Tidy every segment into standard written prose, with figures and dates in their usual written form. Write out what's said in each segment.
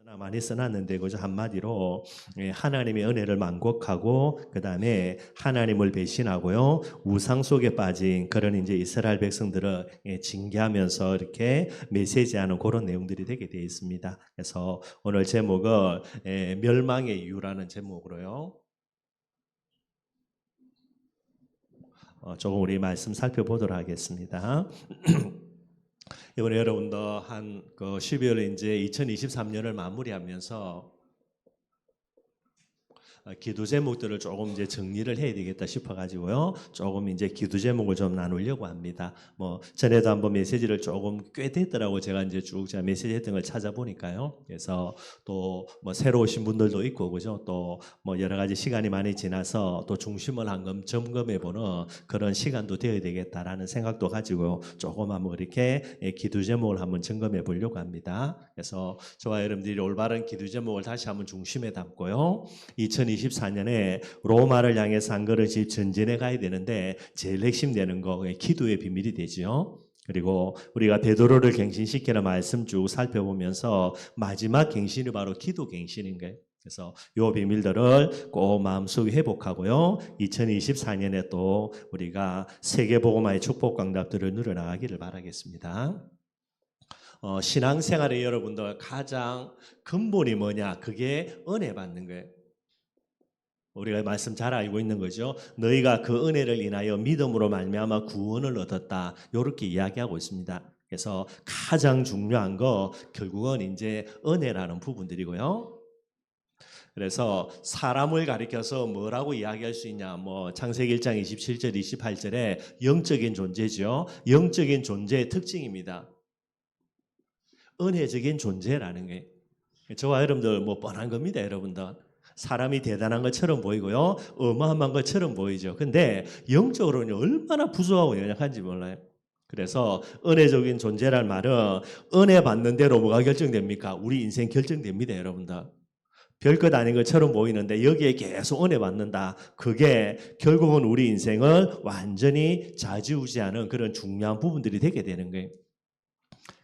많이 써놨는데 그저 한마디로 하나님의 은혜를 만곡하고 그 다음에 하나님을 배신하고요 우상 속에 빠진 그런 이제 이스라엘 백성들을 징계하면서 이렇게 메시지하는 그런 내용들이 되게 되어 있습니다. 그래서 오늘 제목을 멸망의 이유라는 제목으로요 조금 우리 말씀 살펴보도록 하겠습니다. 이번에 여러분도 한그 12월 이제 2023년을 마무리하면서 기도 제목들을 조금 이제 정리를 해야 되겠다 싶어가지고요. 조금 이제 기도 제목을 좀 나누려고 합니다. 뭐 전에도 한번 메시지를 조금 꽤 됐더라고 제가 이제 쭉 제가 메시지 했던 걸 찾아보니까요. 그래서 또 뭐 새로 오신 분들도 있고 그죠. 또 뭐 여러 가지 시간이 많이 지나서 또 중심을 한번 점검해보는 그런 시간도 되어야 되겠다라는 생각도 가지고 조금 한번 이렇게 기도 제목을 한번 점검해 보려고 합니다. 그래서 저와 여러분들이 올바른 기도 제목을 다시 한번 중심에 담고요. 2024년에 로마를 향해서 한 걸음씩 전진해 가야 되는데 제일 핵심되는 거 기도의 비밀이 되죠. 그리고 우리가 베드로를 갱신시키는 말씀 쭉 살펴보면서 마지막 갱신이 바로 기도 갱신인 거예요. 그래서 요 비밀들을 꼭 마음속에 회복하고요. 2024년에 또 우리가 세계복음화의 축복 강답들을 누려나가기를 바라겠습니다. 신앙생활의 여러분들 가장 근본이 뭐냐? 그게 은혜 받는 거예요. 우리가 말씀 잘 알고 있는 거죠. 너희가 그 은혜를 인하여 믿음으로 말미암아 구원을 얻었다. 이렇게 이야기하고 있습니다. 그래서 가장 중요한 거 결국은 이제 은혜라는 부분들이고요. 그래서 사람을 가리켜서 뭐라고 이야기할 수 있냐? 뭐 창세기 1장 27절 28절에 영적인 존재죠. 영적인 존재의 특징입니다. 은혜적인 존재라는 게 저와 여러분들 뭐 뻔한 겁니다, 여러분들. 사람이 대단한 것처럼 보이고요. 어마어마한 것처럼 보이죠. 근데 영적으로는 얼마나 부족하고 연약한지 몰라요. 그래서 은혜적인 존재란 말은 은혜 받는 대로 뭐가 결정됩니까? 우리 인생 결정됩니다, 여러분들. 별것 아닌 것처럼 보이는데 여기에 계속 은혜 받는다. 그게 결국은 우리 인생을 완전히 좌지우지하는 그런 중요한 부분들이 되게 되는 거예요.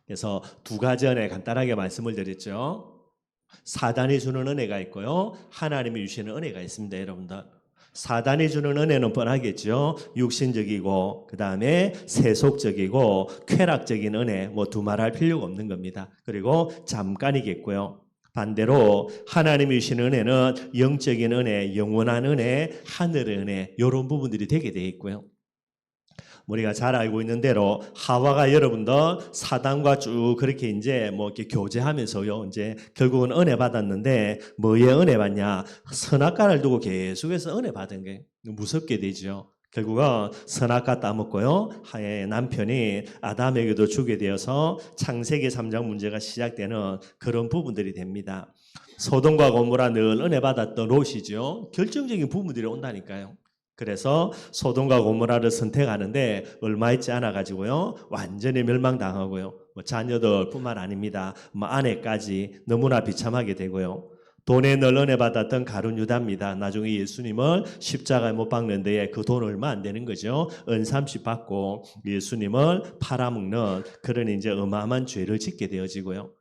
그래서 두 가지 은혜 간단하게 말씀을 드렸죠. 사단이 주는 은혜가 있고요. 하나님이 주시는 은혜가 있습니다, 여러분들. 사단이 주는 은혜는 뻔하겠죠. 육신적이고 그 다음에 세속적이고 쾌락적인 은혜 뭐 두말할 필요가 없는 겁니다. 그리고 잠깐이겠고요. 반대로 하나님이 주시는 은혜는 영적인 은혜, 영원한 은혜, 하늘의 은혜 이런 부분들이 되게 되어 있고요. 우리가 잘 알고 있는 대로 하와가 여러분들 사단과 쭉 그렇게 이제 뭐 이렇게 교제하면서요. 이제 결국은 은혜 받았는데 뭐에 은혜 받냐? 선악과를 두고 계속해서 은혜 받은 게 무섭게 되죠. 결국은 선악과 따먹고요. 남편이 아담에게도 주게 되어서 창세기 3장 문제가 시작되는 그런 부분들이 됩니다. 소돔과 고모라 늘 은혜 받았던 롯이죠. 결정적인 부분들이 온다니까요. 그래서 소돔과 고모라를 선택하는데 얼마 있지 않아 가지고요 완전히 멸망당하고요 뭐 자녀들뿐만 아닙니다 뭐 아내까지 너무나 비참하게 되고요 돈에 늘 은혜 받았던 가룟 유다입니다. 나중에 예수님을 십자가에 못 박는 데에 그 돈 얼마 안 되는 거죠. 은 30 받고 예수님을 팔아먹는 그런 이제 어마어마한 죄를 짓게 되어지고요.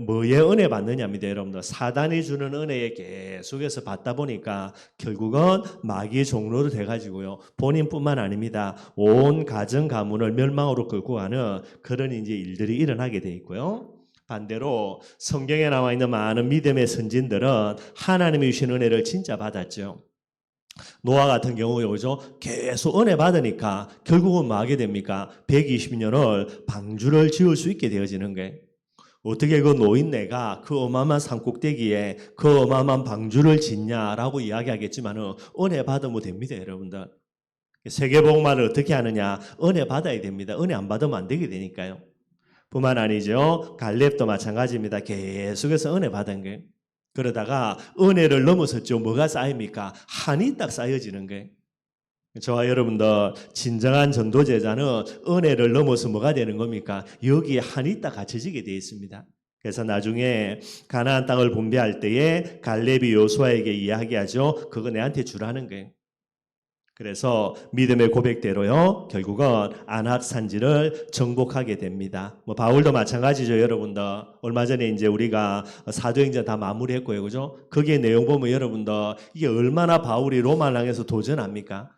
뭐에 은혜 받느냐입니다, 여러분들. 사단이 주는 은혜에 계속해서 받다 보니까 결국은 마귀의 종로로 돼가지고요. 본인뿐만 아닙니다. 온 가정 가문을 멸망으로 끌고 가는 그런 이제 일들이 일어나게 돼 있고요. 반대로 성경에 나와 있는 많은 믿음의 선진들은 하나님이 주신 은혜를 진짜 받았죠. 노아 같은 경우에 오죠. 계속 은혜 받으니까 결국은 뭐 하게 됩니까? 120년을 방주를 지을 수 있게 되어지는 거예요. 어떻게 그 노인네가 그 어마어마한 산꼭대기에 그 어마어마한 방주를 짓냐라고 이야기하겠지만 은혜 받으면 됩니다, 여러분들. 세계복음화를 어떻게 하느냐? 은혜 받아야 됩니다. 은혜 안 받으면 안 되게 되니까요. 뿐만 아니죠. 갈렙도 마찬가지입니다. 계속해서 은혜 받은 거예요. 그러다가 은혜를 넘어섰죠. 뭐가 쌓입니까? 한이 딱 쌓여지는 거예요. 저와 여러분들 진정한 전도제자는 은혜를 넘어서 뭐가 되는 겁니까? 여기에 한이 딱 갇혀지게 되어 있습니다. 그래서 나중에 가나안 땅을 분배할 때에 갈렙이 요수아에게 이야기하죠. 그거 내한테 주라는 거예요. 그래서 믿음의 고백대로요, 결국은 안악 산지를 정복하게 됩니다. 뭐 바울도 마찬가지죠, 여러분들. 얼마 전에 이제 우리가 사도행전 다 마무리했고요, 그죠? 거기에 내용 보면 여러분들 이게 얼마나 바울이 로마를 향해서 도전합니까?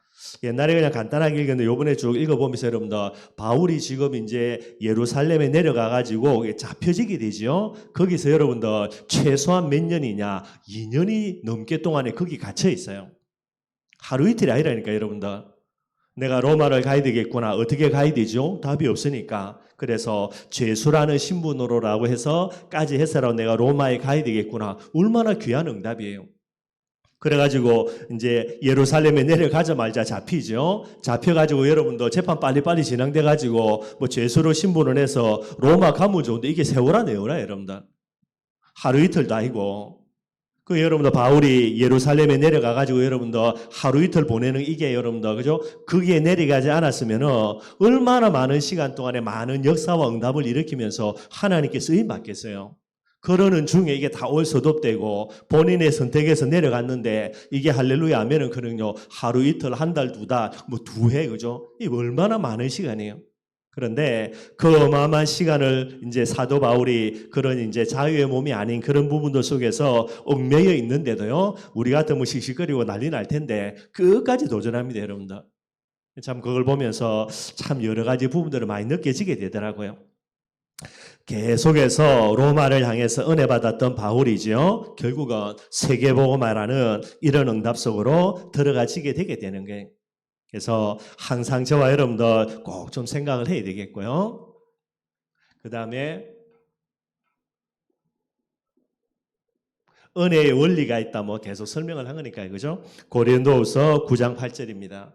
옛날에 그냥 간단하게 읽었는데 요번에 쭉 읽어보면서 여러분들 바울이 지금 이제 예루살렘에 내려가가지고 잡혀지게 되죠. 거기서 여러분들 최소한 몇 년이냐, 2년이 넘게 동안에 거기 갇혀 있어요. 하루 이틀이 아니라니까 여러분들. 내가 로마를 가야 되겠구나. 어떻게 가야 되죠? 답이 없으니까. 그래서 죄수라는 신분으로라고 해서까지 해서라도 내가 로마에 가야 되겠구나. 얼마나 귀한 응답이에요. 그래가지고 이제 예루살렘에 내려가자마자 잡히죠. 잡혀가지고 여러분도 재판 빨리빨리 진행돼가지고 뭐 죄수로 신분을 해서 로마 가면 좋은데 이게 세월아 내월아 여러분들. 하루 이틀도 아니고. 그 여러분들 바울이 예루살렘에 내려가가지고 여러분들 하루 이틀 보내는 이게 여러분들 그죠? 거기에 내려가지 않았으면은 얼마나 많은 시간 동안에 많은 역사와 응답을 일으키면서 하나님께 쓰임 받겠어요. 그러는 중에 이게 다 올 서독되고 본인의 선택에서 내려갔는데 이게 할렐루야 하면은 그는요 하루 이틀 한 달 두 달 뭐 두 해 그죠? 이 얼마나 많은 시간이에요. 그런데 그 어마어마한 시간을 이제 사도 바울이 그런 이제 자유의 몸이 아닌 그런 부분들 속에서 얽매여 있는데도요, 우리 같으면 씩씩거리고 난리 날 텐데 끝까지 도전합니다, 여러분들. 참 그걸 보면서 참 여러 가지 부분들을 많이 느껴지게 되더라고요. 계속해서 로마를 향해서 은혜 받았던 바울이죠. 결국은 세계복음화라는 이런 응답 속으로 들어가지게 되게 되는 거예요. 그래서 항상 저와 여러분들 꼭 좀 생각을 해야 되겠고요. 그 다음에 은혜의 원리가 있다 뭐 계속 설명을 한 거니까요. 그죠? 고린도후서 9장 8절입니다.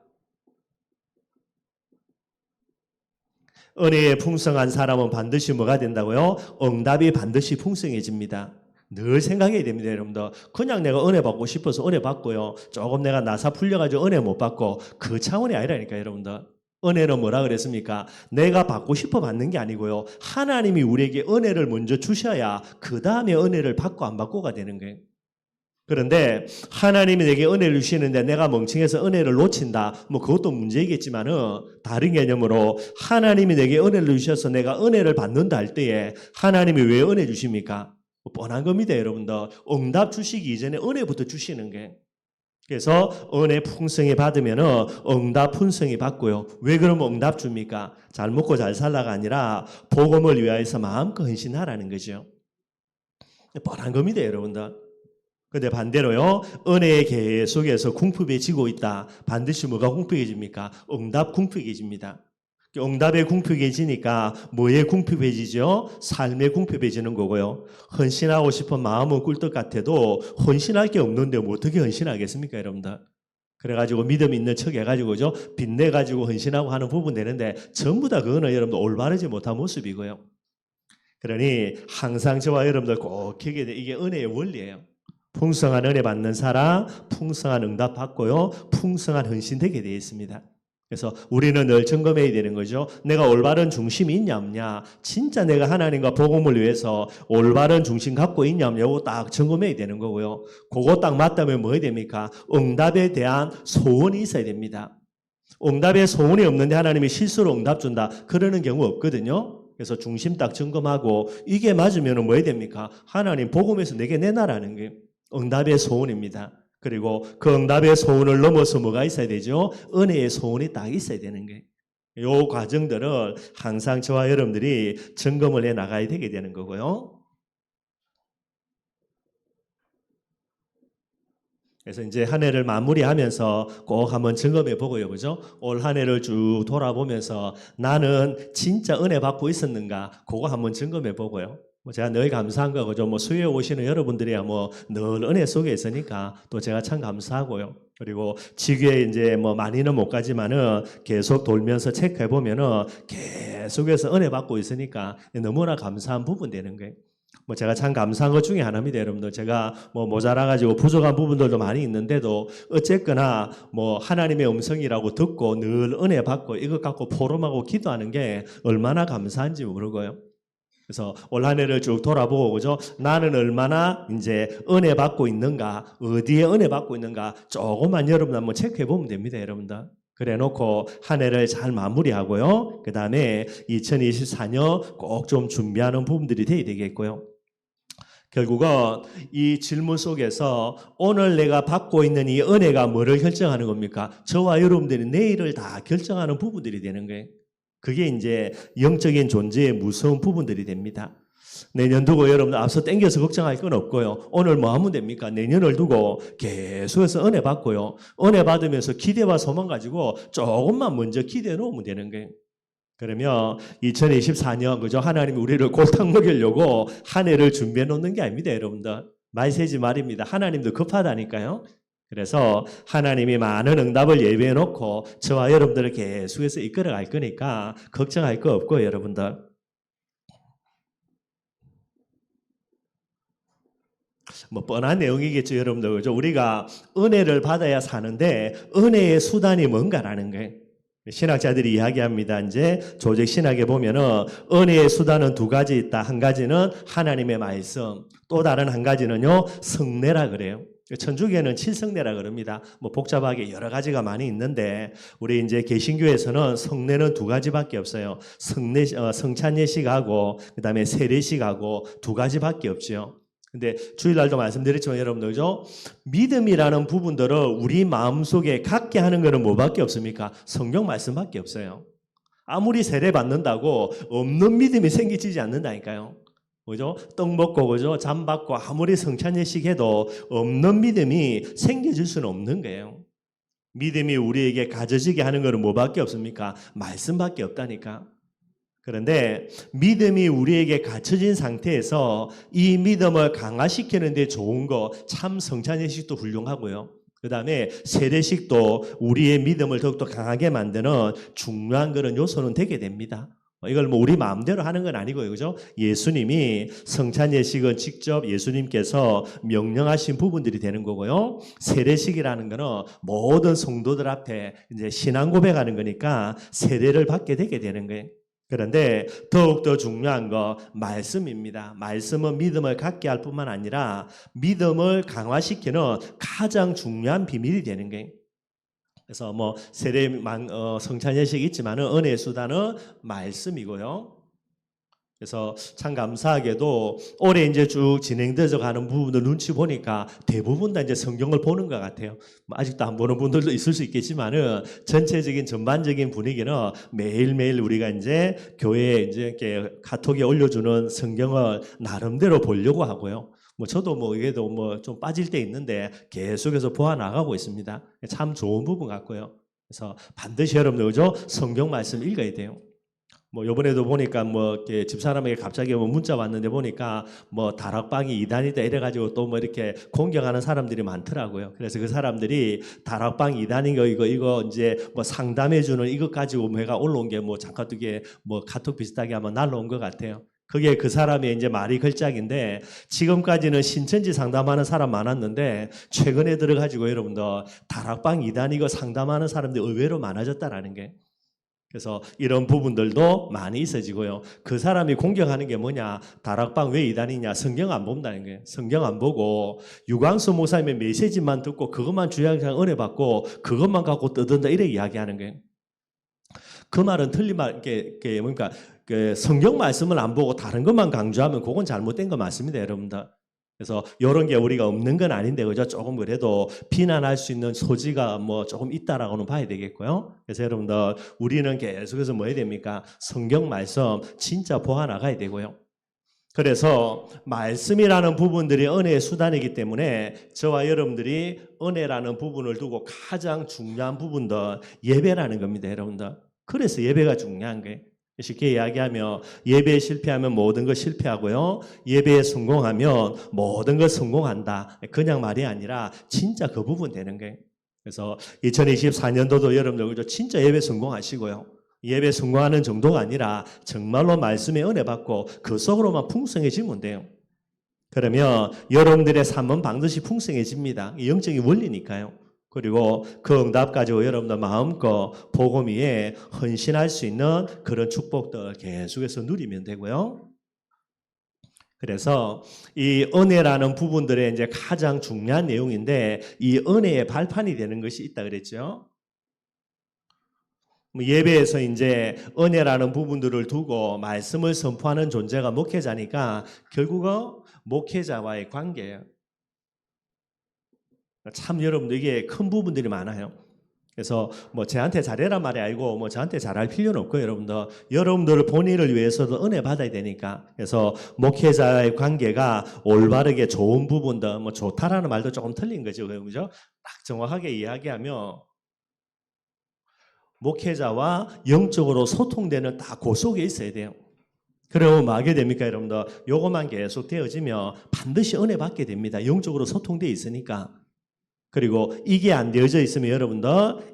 은혜에 풍성한 사람은 반드시 뭐가 된다고요? 응답이 반드시 풍성해집니다. 늘 생각해야 됩니다, 여러분들. 그냥 내가 은혜 받고 싶어서 은혜 받고요. 조금 내가 나사 풀려가지고 은혜 못 받고 그 차원이 아니라니까, 여러분들. 은혜는 뭐라 그랬습니까? 내가 받고 싶어 받는 게 아니고요. 하나님이 우리에게 은혜를 먼저 주셔야 그 다음에 은혜를 받고 안 받고가 되는 거예요. 그런데 하나님이 내게 은혜를 주시는데 내가 멍청해서 은혜를 놓친다. 뭐 그것도 문제이겠지만은 다른 개념으로 하나님이 내게 은혜를 주셔서 내가 은혜를 받는다 할 때에 하나님이 왜 은혜 주십니까? 뻔한 겁니다, 여러분들. 응답 주시기 이전에 은혜부터 주시는 게. 그래서 은혜 풍성히 받으면 응답 풍성히 받고요. 왜 그러면 응답 줍니까? 잘 먹고 잘 살라가 아니라 복음을 위하여서 마음껏 헌신하라는 거죠. 뻔한 겁니다, 여러분들. 근데 반대로요, 은혜의 계속해서 궁핍해지고 있다. 반드시 뭐가 궁핍해집니까? 응답 궁핍해집니다. 응답에 궁핍해지니까 뭐에 궁핍해지죠? 삶에 궁핍해지는 거고요. 헌신하고 싶은 마음은 꿀떡 같아도 헌신할 게 없는데 뭐 어떻게 헌신하겠습니까, 여러분들? 그래가지고 믿음 있는 척 해가지고죠, 빚내가지고 헌신하고 하는 부분 되는데 전부 다 그거는 여러분들 올바르지 못한 모습이고요. 그러니 항상 저와 여러분들 꼭 기억해야 돼. 이게 은혜의 원리예요. 풍성한 은혜 받는 사람, 풍성한 응답 받고요, 풍성한 헌신 되게 되어 있습니다. 그래서 우리는 늘 점검해야 되는 거죠. 내가 올바른 중심이 있냐 없냐, 진짜 내가 하나님과 복음을 위해서 올바른 중심 갖고 있냐 없냐고 딱 점검해야 되는 거고요. 그거 딱 맞다면 뭐 해야 됩니까? 응답에 대한 소원이 있어야 됩니다. 응답에 소원이 없는데 하나님이 실수로 응답 준다, 그러는 경우 없거든요. 그래서 중심 딱 점검하고 이게 맞으면 뭐 해야 됩니까? 하나님 복음에서 내게 내놔라는 게 응답의 소원입니다. 그리고 그 응답의 소원을 넘어서 뭐가 있어야 되죠? 은혜의 소원이 딱 있어야 되는 거예요. 이 과정들을 항상 저와 여러분들이 점검을 해 나가야 되게 되는 거고요. 그래서 이제 한 해를 마무리하면서 꼭 한번 점검해 보고요, 그죠? 올 한 해를 쭉 돌아보면서 나는 진짜 은혜 받고 있었는가? 그거 한번 점검해 보고요. 제가 늘 감사한 거, 그죠? 수요에 오시는 여러분들이야 늘 은혜 속에 있으니까 또 제가 참 감사하고요. 그리고 지교에 이제 많이는 못 가지만은 계속 돌면서 체크해 보면은 계속해서 은혜 받고 있으니까 너무나 감사한 부분 되는 거예요. 제가 참 감사한 것 중에 하나입니다, 여러분들. 제가 모자라가지고 부족한 부분들도 많이 있는데도 어쨌거나 하나님의 음성이라고 듣고 늘 은혜 받고 이것 갖고 포럼하고 기도하는 게 얼마나 감사한지 모르고요. 그래서 올 한 해를 쭉 돌아보고, 그죠? 나는 얼마나 이제 은혜 받고 있는가, 어디에 은혜 받고 있는가, 조금만 여러분 한번 체크해 보면 됩니다, 여러분들. 그래 놓고 한 해를 잘 마무리하고요. 그 다음에 2024년 꼭 좀 준비하는 부분들이 돼야 되겠고요. 결국은 이 질문 속에서 오늘 내가 받고 있는 이 은혜가 뭐를 결정하는 겁니까? 저와 여러분들이 내일을 다 결정하는 부분들이 되는 거예요. 그게 이제 영적인 존재의 무서운 부분들이 됩니다. 내년 두고 여러분들 앞서 땡겨서 걱정할 건 없고요. 오늘 뭐 하면 됩니까? 내년을 두고 계속해서 은혜 받고요. 은혜 받으면서 기대와 소망 가지고 조금만 먼저 기대해 놓으면 되는 거예요. 그러면 2024년 그죠? 하나님이 우리를 골탕 먹이려고 한 해를 준비해 놓는 게 아닙니다, 여러분들. 말 세지 말입니다. 하나님도 급하다니까요. 그래서 하나님이 많은 응답을 예비해 놓고 저와 여러분들을 계속해서 이끌어 갈 거니까 걱정할 거 없고 여러분들. 뭐 뻔한 내용이겠죠, 여러분들. 그죠? 우리가 은혜를 받아야 사는데 은혜의 수단이 뭔가라는 거예요. 신학자들이 이야기합니다. 이제 조직 신학에 보면은 은혜의 수단은 두 가지 있다. 한 가지는 하나님의 말씀, 또 다른 한 가지는요 성례라 그래요. 천주교에는 칠성례라 그럽니다. 뭐 복잡하게 여러 가지가 많이 있는데 우리 이제 개신교에서는 성례는 두 가지밖에 없어요. 성찬예식하고 그다음에 세례식하고 두 가지밖에 없죠. 근데 주일날도 말씀드렸지만 여러분들 그죠? 믿음이라는 부분들을 우리 마음속에 갖게 하는 것은 뭐밖에 없습니까? 성경 말씀밖에 없어요. 아무리 세례 받는다고 없는 믿음이 생기지 않는다니까요. 그죠? 떡 먹고 그죠? 잠 받고 아무리 성찬예식 해도 없는 믿음이 생겨질 수는 없는 거예요. 믿음이 우리에게 가져지게 하는 것은 뭐밖에 없습니까? 말씀밖에 없다니까. 그런데 믿음이 우리에게 갖춰진 상태에서 이 믿음을 강화시키는 데 좋은 거 참 성찬예식도 훌륭하고요. 그 다음에 세례식도 우리의 믿음을 더욱더 강하게 만드는 중요한 그런 요소는 되게 됩니다. 이걸 뭐 우리 마음대로 하는 건 아니고요. 그죠? 예수님이 성찬예식은 직접 예수님께서 명령하신 부분들이 되는 거고요. 세례식이라는 거는 모든 성도들 앞에 이제 신앙 고백하는 거니까 세례를 받게 되게 되는 거예요. 그런데 더욱더 중요한 거 말씀입니다. 말씀은 믿음을 갖게 할 뿐만 아니라 믿음을 강화시키는 가장 중요한 비밀이 되는 거예요. 그래서 뭐 세례 성찬예식이 있지만은 은혜의 수단은 말씀이고요. 그래서 참 감사하게도 올해 이제 쭉 진행되어 가는 부분들 눈치 보니까 대부분 다 이제 성경을 보는 것 같아요. 아직도 안 보는 분들도 있을 수 있겠지만은 전체적인 전반적인 분위기는 매일매일 우리가 이제 교회에 이제 이렇게 카톡에 올려주는 성경을 나름대로 보려고 하고요. 뭐 저도 뭐 이게도 뭐 좀 빠질 때 있는데 계속해서 보아 나가고 있습니다. 참 좋은 부분 같고요. 그래서 반드시 여러분들 그죠? 성경 말씀 읽어야 돼요. 뭐 요번에도 보니까 뭐 이렇게 집사람에게 갑자기 뭐 문자 왔는데 보니까 뭐 다락방이 이단이다 이래가지고 또 뭐 이렇게 공격하는 사람들이 많더라고요. 그래서 그 사람들이 다락방 이단인 거 이거 이제 뭐 상담해주는 이것 가지고 뭐가 올라온 게 뭐 잠깐 두게 뭐 카톡 비슷하게 한번 날라온 것 같아요. 그게 그 사람의 이제 말이 걸작인데 지금까지는 신천지 상담하는 사람 많았는데 최근에 들어가지고 여러분들 다락방 이단이고 상담하는 사람들이 의외로 많아졌다라는 게. 그래서 이런 부분들도 많이 있어지고요. 그 사람이 공격하는 게 뭐냐? 다락방 왜 이단이냐? 성경 안 본다는 거예요. 성경 안 보고 유광수 목사님의 메시지만 듣고 그것만 주양상 은혜 받고 그것만 갖고 떠든다 이렇게 이야기하는 거예요. 그 말은 틀린 말, 이게 뭡니까? 성경 말씀을 안 보고 다른 것만 강조하면 그건 잘못된 거 맞습니다, 여러분들. 그래서 이런 게 우리가 없는 건 아닌데 그죠? 조금 그래도 비난할 수 있는 소지가 뭐 조금 있다라고는 봐야 되겠고요. 그래서 여러분들 우리는 계속해서 뭐 해야 됩니까? 성경 말씀 진짜 보아 나가야 되고요. 그래서 말씀이라는 부분들이 은혜의 수단이기 때문에 저와 여러분들이 은혜라는 부분을 두고 가장 중요한 부분도 예배라는 겁니다, 여러분들. 그래서 예배가 중요한 거예요. 쉽게 이야기하면 예배에 실패하면 모든 것 실패하고요. 예배에 성공하면 모든 것 성공한다. 그냥 말이 아니라 진짜 그 부분 되는 거예요. 그래서 2024년도도 여러분들 진짜 예배 성공하시고요. 예배 성공하는 정도가 아니라 정말로 말씀에 은혜 받고 그 속으로만 풍성해지면 돼요. 그러면 여러분들의 삶은 반드시 풍성해집니다. 영적인 원리니까요. 그리고 그 응답 가지고 여러분들 마음껏 복음 위에 헌신할 수 있는 그런 축복들 계속해서 누리면 되고요. 그래서 이 은혜라는 부분들의 이제 가장 중요한 내용인데 이 은혜의 발판이 되는 것이 있다 그랬죠. 예배에서 이제 은혜라는 부분들을 두고 말씀을 선포하는 존재가 목회자니까 결국은 목회자와의 관계예요. 참 여러분들 이게 큰 부분들이 많아요. 그래서 뭐 저한테 잘해란 말이 아니고 뭐 저한테 잘할 필요는 없고요. 여러분들 본인을 위해서도 은혜 받아야 되니까. 그래서 목회자의 관계가 올바르게 좋은 부분들 뭐 좋다라는 말도 조금 틀린 거죠. 그죠? 딱 정확하게 이야기하면 목회자와 영적으로 소통되는 딱 그 속에 있어야 돼요. 그러면 뭐 하게 됩니까, 여러분들? 요것만 계속 되어지면 반드시 은혜 받게 됩니다. 영적으로 소통되어 있으니까. 그리고 이게 안 되어져 있으면 여러분들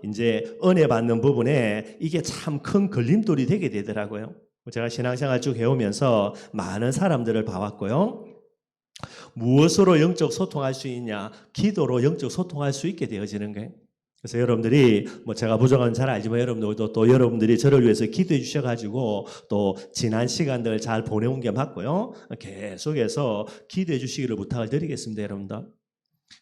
이제 은혜 받는 부분에 이게 참 큰 걸림돌이 되게 되더라고요. 제가 신앙생활 쭉 해오면서 많은 사람들을 봐왔고요. 무엇으로 영적 소통할 수 있냐? 기도로 영적 소통할 수 있게 되어지는 거예요. 그래서 여러분들이 뭐 제가 부족한 잘 알지만 여러분들도 또 여러분들이 저를 위해서 기도해 주셔가지고 또 지난 시간들 잘 보내온 게 맞고요. 계속해서 기도해 주시기를 부탁을 드리겠습니다, 여러분들.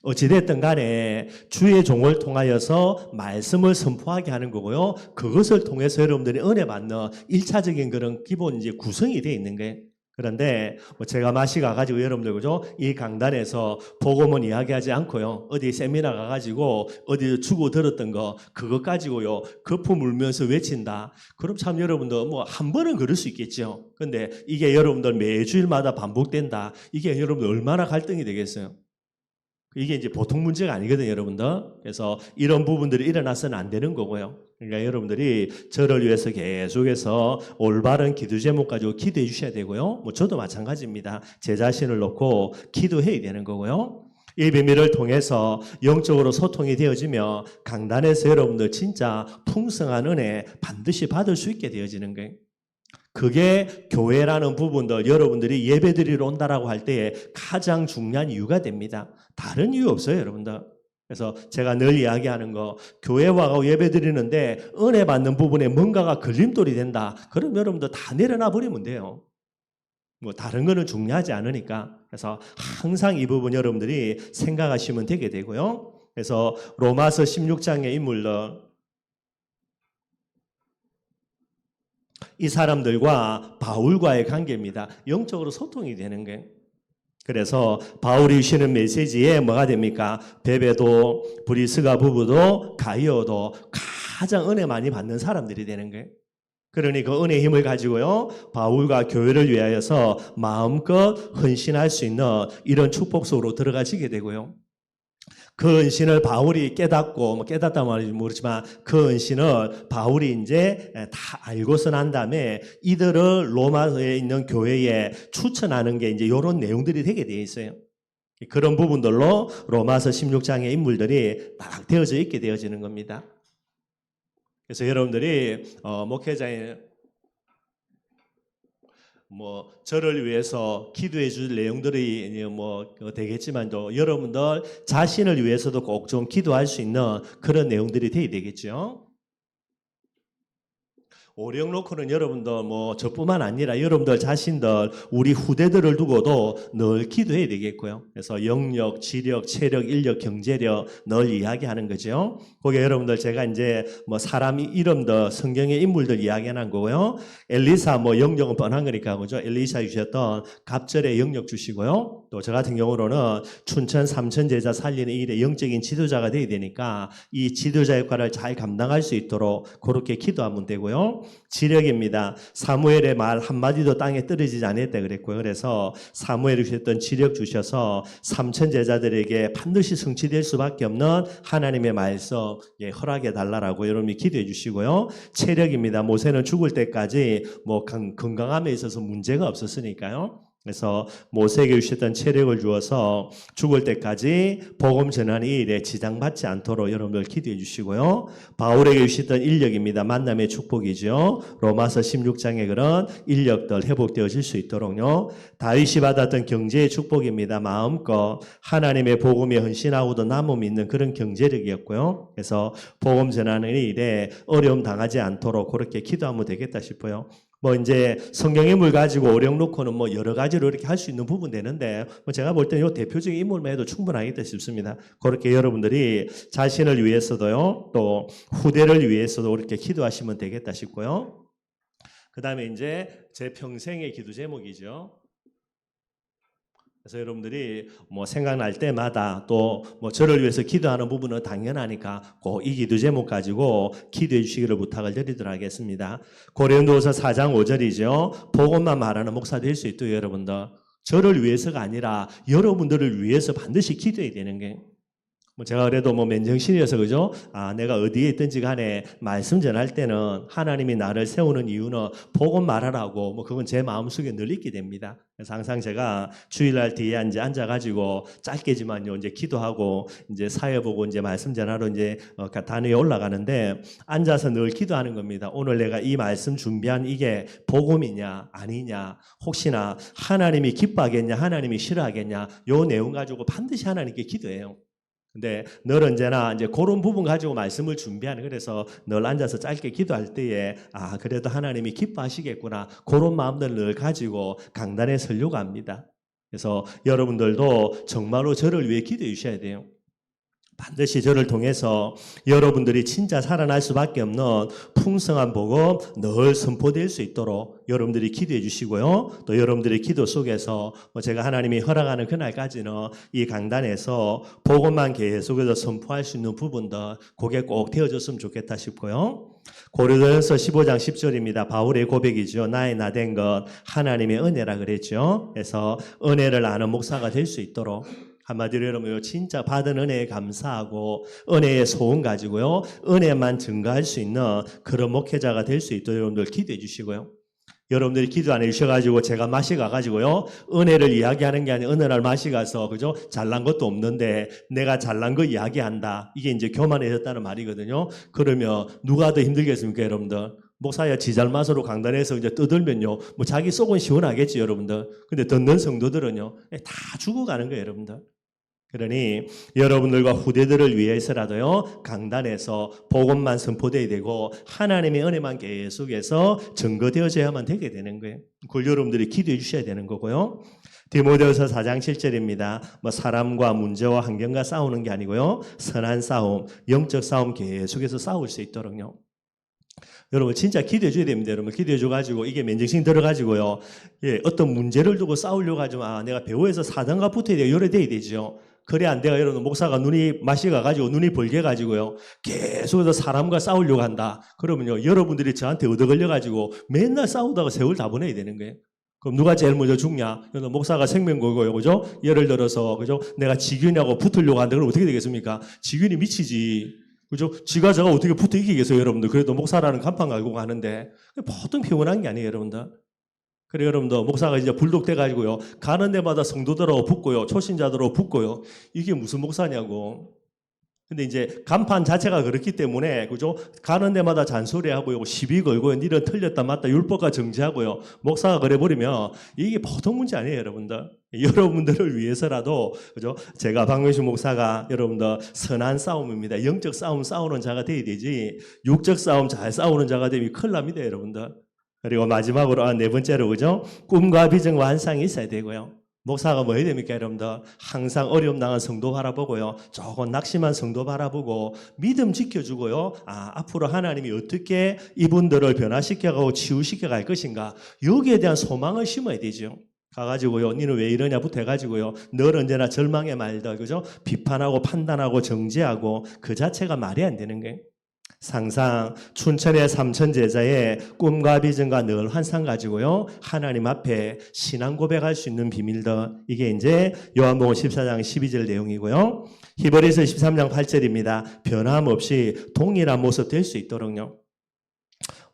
어찌됐든 간에 주의 종을 통하여서 말씀을 선포하게 하는 거고요. 그것을 통해서 여러분들이 은혜 받는 1차적인 그런 기본 이제 구성이 되어 있는 거예요. 그런데 뭐 제가 마시 가가지고 여러분들 그죠? 이 강단에서 복음은 이야기하지 않고요. 어디 세미나 가가지고 어디 주고 들었던 거 그것 가지고요. 거품 울면서 외친다. 그럼 참 여러분들 뭐 한 번은 그럴 수 있겠죠. 근데 이게 여러분들 매주일마다 반복된다. 이게 여러분들 얼마나 갈등이 되겠어요. 이게 이제 보통 문제가 아니거든요, 여러분들. 그래서 이런 부분들이 일어나서는 안 되는 거고요. 그러니까 여러분들이 저를 위해서 계속해서 올바른 기도 제목 가지고 기도해 주셔야 되고요. 뭐 저도 마찬가지입니다. 제 자신을 놓고 기도해야 되는 거고요. 이 비밀을 통해서 영적으로 소통이 되어지며 강단에서 여러분들 진짜 풍성한 은혜 반드시 받을 수 있게 되어지는 거예요. 그게 교회라는 부분들 여러분들이 예배드리러 온다라고 할 때에 가장 중요한 이유가 됩니다. 다른 이유 없어요, 여러분들. 그래서 제가 늘 이야기하는 거 교회 와서 예배드리는데 은혜 받는 부분에 뭔가가 걸림돌이 된다. 그럼 여러분들 다 내려놔 버리면 돼요. 뭐 다른 거는 중요하지 않으니까. 그래서 항상 이 부분 여러분들이 생각하시면 되게 되고요. 그래서 로마서 16장의 인물들 이 사람들과 바울과의 관계입니다. 영적으로 소통이 되는 거예요. 그래서 바울이 주시는 메시지에 뭐가 됩니까? 베베도 브리스가 부부도 가이오도 가장 은혜 많이 받는 사람들이 되는 거예요. 그러니 그 은혜의 힘을 가지고요. 바울과 교회를 위하여서 마음껏 헌신할 수 있는 이런 축복 속으로 들어가시게 되고요. 그 은신을 바울이 깨닫고, 뭐 깨닫단 말인지 모르지만 그 은신을 바울이 이제 다 알고서 난 다음에 이들을 로마에 있는 교회에 추천하는 게 이제 이런 내용들이 되게 되어 있어요. 그런 부분들로 로마서 16장의 인물들이 딱 되어져 있게 되어지는 겁니다. 그래서 여러분들이 목회자의 뭐 저를 위해서 기도해 줄 내용들이 뭐 되겠지만도 여러분들 자신을 위해서도 꼭 좀 기도할 수 있는 그런 내용들이 돼야 되겠죠. 오력 놓고는 여러분들 뭐 저뿐만 아니라 여러분들 자신들 우리 후대들을 두고도 늘 기도해야 되겠고요. 그래서 영력, 지력, 체력, 인력, 경제력 늘 이야기하는 거죠. 거기에 여러분들 제가 이제 뭐 사람 이름들 성경의 인물들 이야기하는 거고요. 엘리사 뭐 영력은 뻔한 거니까 그죠. 엘리사 주셨던 갑절의 영력 주시고요. 또 저 같은 경우로는 춘천 삼천 제자 살리는 일에 영적인 지도자가 돼야 되니까 이 지도자 역할을 잘 감당할 수 있도록 그렇게 기도하면 되고요. 지력입니다. 사무엘의 말 한마디도 땅에 떨어지지 않았다 그랬고요. 그래서 사무엘이 주셨던 지력 주셔서 삼천 제자들에게 반드시 성취될 수밖에 없는 하나님의 말씀 허락해 달라라고 여러분이 기도해 주시고요. 체력입니다. 모세는 죽을 때까지 뭐 건강함에 있어서 문제가 없었으니까요. 그래서 모세에게 주셨던 체력을 주어서 죽을 때까지 복음 전하는 이 일에 지장받지 않도록 여러분들 기도해 주시고요. 바울에게 주셨던 인력입니다. 만남의 축복이죠. 로마서 16장에 그런 인력들 회복되어질 수 있도록요. 다윗이 받았던 경제의 축복입니다. 마음껏 하나님의 복음에 헌신하고도 남음 있는 그런 경제력이었고요. 그래서 복음 전하는 이 일에 어려움 당하지 않도록 그렇게 기도하면 되겠다 싶어요. 뭐 이제 성경 인물 가지고 오력 놓고는 뭐 여러 가지로 이렇게 할 수 있는 부분 되는데 뭐 제가 볼 때는 이 대표적인 인물만 해도 충분하겠다 싶습니다. 그렇게 여러분들이 자신을 위해서도요, 또 후대를 위해서도 이렇게 기도하시면 되겠다 싶고요. 그 다음에 이제 제 평생의 기도 제목이죠. 그래서 여러분들이 뭐 생각날 때마다 또 뭐 저를 위해서 기도하는 부분은 당연하니까 꼭 이 기도 제목 가지고 기도해 주시기를 부탁을 드리도록 하겠습니다. 고린도서 4장 5절이죠. 복음만 말하는 목사 될 수 있도록 여러분들 저를 위해서가 아니라 여러분들을 위해서 반드시 기도해야 되는 게 뭐 제가 그래도 뭐 맨정신이어서 그죠? 내가 어디에 있든지 간에 말씀 전할 때는 하나님이 나를 세우는 이유는 복음 말하라고 뭐 그건 제 마음속에 늘 있게 됩니다. 그래서 항상 제가 주일날 뒤에 앉아가지고 짧게지만요 이제 기도하고 이제 사회 보고 이제 말씀 전하러 이제 단위에 올라가는데 앉아서 늘 기도하는 겁니다. 오늘 내가 이 말씀 준비한 이게 복음이냐 아니냐 혹시나 하나님이 기뻐하겠냐 하나님이 싫어하겠냐 요 내용 가지고 반드시 하나님께 기도해요. 근데 늘 언제나 이제 그런 부분 가지고 말씀을 준비하는 그래서 늘 앉아서 짧게 기도할 때에 그래도 하나님이 기뻐하시겠구나 그런 마음들 늘 가지고 강단에 서려고 합니다. 그래서 여러분들도 정말로 저를 위해 기도해 주셔야 돼요. 반드시 저를 통해서 여러분들이 진짜 살아날 수밖에 없는 풍성한 복음 늘 선포될 수 있도록 여러분들이 기도해 주시고요. 또 여러분들의 기도 속에서 제가 하나님이 허락하는 그날까지는 이 강단에서 복음만 계속해서 선포할 수 있는 부분들 그게 꼭 되어졌으면 좋겠다 싶고요. 고린도전서 15장 10절입니다. 바울의 고백이죠. 나의 나된 것 하나님의 은혜라 그랬죠. 그래서 은혜를 아는 목사가 될 수 있도록 한마디로 여러분 진짜 받은 은혜에 감사하고 은혜의 소원 가지고요. 은혜만 증가할 수 있는 그런 목회자가 될 수 있도록 여러분들 기도해 주시고요. 여러분들이 기도 안 해주셔가지고 제가 마시 가가지고요. 은혜를 이야기하는 게 아니라 어느 날 마시 가서 그죠? 잘난 것도 없는데 내가 잘난 거 이야기한다. 이게 이제 교만해졌다는 말이거든요. 그러면 누가 더 힘들겠습니까 여러분들? 목사야 지잘맛으로 강단에서 이제 떠들면요. 뭐 자기 속은 시원하겠지 여러분들. 근데 듣는 성도들은요. 다 죽어가는 거예요 여러분들. 그러니 여러분들과 후대들을 위해서라도요 강단에서 복음만 선포되어야 되고 하나님의 은혜만 계속해서 증거되어져야만 되게 되는 거예요. 그걸 여러분들이 기도해 주셔야 되는 거고요. 디모데후서 4장 7절입니다. 뭐 사람과 문제와 환경과 싸우는 게 아니고요. 선한 싸움, 영적 싸움 계속해서 싸울 수 있도록요. 여러분 진짜 기도해 줘야 됩니다. 여러분 기도해 줘가지고 이게 맨정신 들어가지고요. 어떤 문제를 두고 싸우려고 하지만 내가 배후에서 사단과 붙어야 돼요. 요래돼야 되죠. 그래 안 돼요. 여러분 목사가 눈이 맛이 가가지고 눈이 벌게 가지고요. 계속해서 사람과 싸우려고 한다. 그러면요 여러분들이 저한테 얻어 걸려가지고 맨날 싸우다가 세월 다 보내야 되는 거예요. 그럼 누가 제일 먼저 죽냐? 목사가 생명 걸고요, 그죠? 예를 들어서 그죠? 내가 지균이하고 붙으려고 하는데 그럼 어떻게 되겠습니까? 지균이 미치지. 그죠? 지가 저가 어떻게 붙어 이기겠어요, 여러분들. 그래도 목사라는 간판 갈고 가는데 보통 피곤한 게 아니에요, 여러분들. 그래 여러분들 목사가 이제 불독돼가지고요 가는 데마다 성도들하고 붙고요 초신자들하고 붙고요 이게 무슨 목사냐고. 근데 이제 간판 자체가 그렇기 때문에 그죠 가는 데마다 잔소리하고요 시비 걸고요 니는 틀렸다 맞다 율법과 정지하고요 목사가 그래버리면 이게 보통 문제 아니에요 여러분들. 여러분들을 위해서라도 그죠 제가 박명수 목사가 여러분들 선한 싸움입니다. 영적 싸움 싸우는 자가 돼야 되지 육적 싸움 잘 싸우는 자가 되면 큰일 납니다 여러분들. 그리고 마지막으로 네 번째로 그죠? 꿈과 비전과 환상이 있어야 되고요. 목사가 뭐 해야 됩니까 여러분들? 항상 어려움 당한 성도 바라보고요. 조금 낙심한 성도 바라보고 믿음 지켜주고요. 앞으로 하나님이 어떻게 이분들을 변화시켜가고 치유시켜 갈 것인가 여기에 대한 소망을 심어야 되죠. 가가지고요 니는 왜 이러냐부터 해가지고요 늘 언제나 절망의 말들 그죠? 비판하고 판단하고 정죄하고 그 자체가 말이 안 되는 거예요. 상상 춘천의 삼천 제자의 꿈과 비전과 늘 환상 가지고요 하나님 앞에 신앙 고백할 수 있는 비밀들 이게 이제 요한복음 14장 12절 내용이고요. 히브리서 13장 8절입니다. 변함없이 동일한 모습 될 수 있도록요.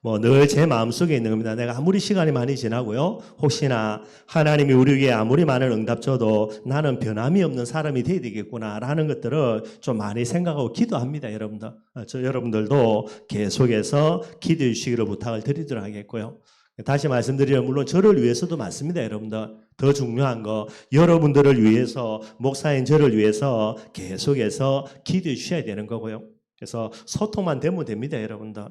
뭐 늘 제 마음속에 있는 겁니다. 내가 아무리 시간이 많이 지나고요. 혹시나 하나님이 우리에게 아무리 많은 응답 줘도 나는 변함이 없는 사람이 돼야 되겠구나라는 것들을 좀 많이 생각하고 기도합니다. 여러분들. 저 여러분들도 계속해서 기도해 주시기를 부탁을 드리도록 하겠고요. 다시 말씀드리면 물론 저를 위해서도 맞습니다. 여러분들. 더 중요한 거 여러분들을 위해서 목사인 저를 위해서 계속해서 기도해 주셔야 되는 거고요. 그래서 소통만 되면 됩니다. 여러분들.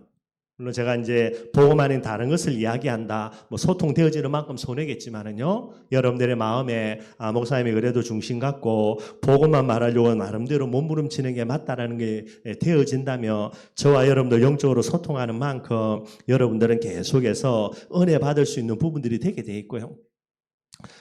물론 제가 이제 복음 아닌 다른 것을 이야기한다, 뭐 소통되어지는 만큼 손해겠지만은요, 여러분들의 마음에 목사님이 그래도 중심 갖고 복음만 말하려고 나름대로 몸부림치는 게 맞다라는 게 되어진다면 저와 여러분들 영적으로 소통하는 만큼 여러분들은 계속해서 은혜 받을 수 있는 부분들이 되게 돼 있고요.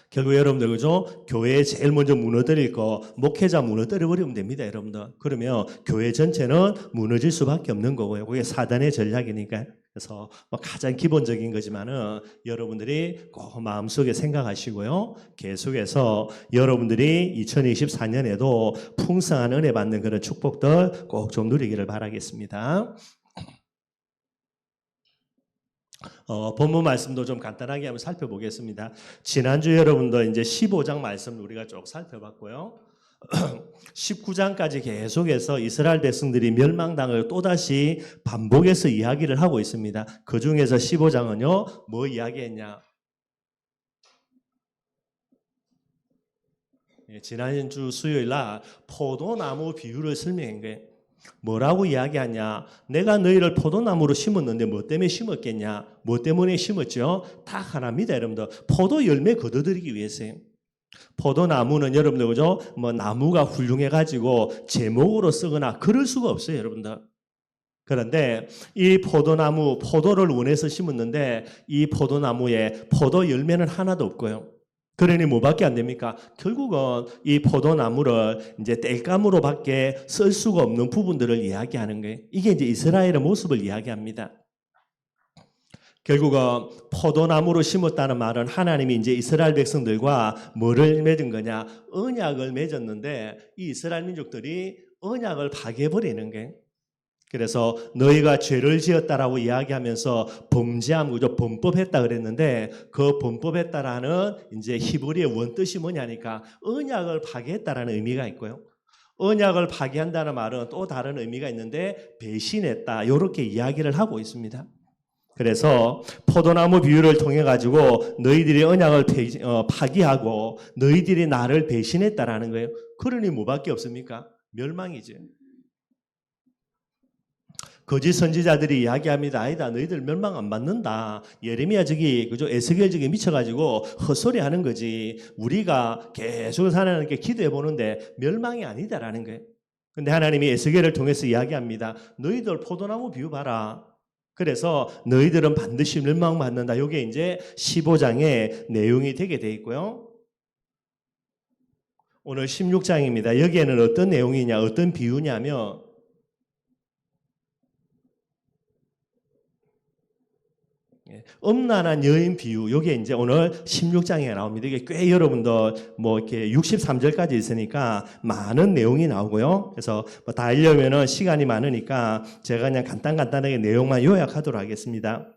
결국 여러분들 그죠? 교회에 제일 먼저 무너뜨릴 거 목회자 무너뜨려 버리면 됩니다, 여러분들. 그러면 교회 전체는 무너질 수밖에 없는 거고요. 그게 사단의 전략이니까. 그래서 뭐 가장 기본적인 거지만은 여러분들이 꼭 마음속에 생각하시고요. 계속해서 여러분들이 2024년에도 풍성한 은혜 받는 그런 축복들 꼭 좀 누리기를 바라겠습니다. 본문 말씀도 좀 간단하게 한번 살펴보겠습니다. 지난주 여러분들 이제 15장 말씀 우리가 쭉 살펴봤고요. 19장까지 계속해서 이스라엘 백성들이 멸망당을 또다시 반복해서 이야기를 하고 있습니다. 그 중에서 15장은요, 뭐 이야기했냐? 지난주 수요일 날 포도나무 비유를 설명한 거예요. 뭐라고 이야기하냐? 내가 너희를 포도나무로 심었는데 뭐 때문에 심었겠냐? 뭐 때문에 심었죠? 다 하나입니다, 여러분들. 포도 열매 거둬들이기 위해서요. 포도나무는 여러분들 그죠? 뭐 나무가 훌륭해가지고 제목으로 쓰거나 그럴 수가 없어요, 여러분들. 그런데 이 포도나무, 포도를 원해서 심었는데 이 포도나무에 포도 열매는 하나도 없고요. 그러니 뭐밖에 안 됩니까? 결국은 이 포도나무를 이제 땔감으로밖에 쓸 수가 없는 부분들을 이야기하는 거예요. 이게 이제 이스라엘의 모습을 이야기합니다. 결국은 포도나무로 심었다는 말은 하나님이 이제 이스라엘 백성들과 뭐를 맺은 거냐? 언약을 맺었는데 이 이스라엘 민족들이 언약을 파괴해버리는 거예요. 그래서 너희가 죄를 지었다라고 이야기하면서 범죄함, 그죠? 범법했다 그랬는데 그 범법했다라는 이제 히브리의 원뜻이 뭐냐니까 언약을 파괴했다라는 의미가 있고요. 언약을 파괴한다는 말은 또 다른 의미가 있는데 배신했다, 이렇게 이야기를 하고 있습니다. 그래서 포도나무 비유를 통해 가지고 너희들이 언약을 파기하고 너희들이 나를 배신했다라는 거예요. 그러니 뭐밖에 없습니까? 멸망이죠. 거짓 선지자들이 이야기합니다. 아니다, 너희들 멸망 안 받는다. 예레미야 저기 그죠? 에스겔 저기 미쳐가지고 헛소리 하는 거지. 우리가 계속 하나님께 기도해 보는데 멸망이 아니다라는 거예요. 근데 하나님이 에스겔을 통해서 이야기합니다. 너희들 포도나무 비유 봐라. 그래서 너희들은 반드시 멸망 받는다. 이게 이제 15장의 내용이 되게 돼 있고요. 오늘 16장입니다. 여기에는 어떤 내용이냐, 어떤 비유냐면 음란한 여인 비유, 요게 이제 오늘 16장에 나옵니다. 이게 꽤 여러분들 뭐 이렇게 63절까지 있으니까 많은 내용이 나오고요. 그래서 뭐 다 하려면은 시간이 많으니까 제가 그냥 간단하게 내용만 요약하도록 하겠습니다.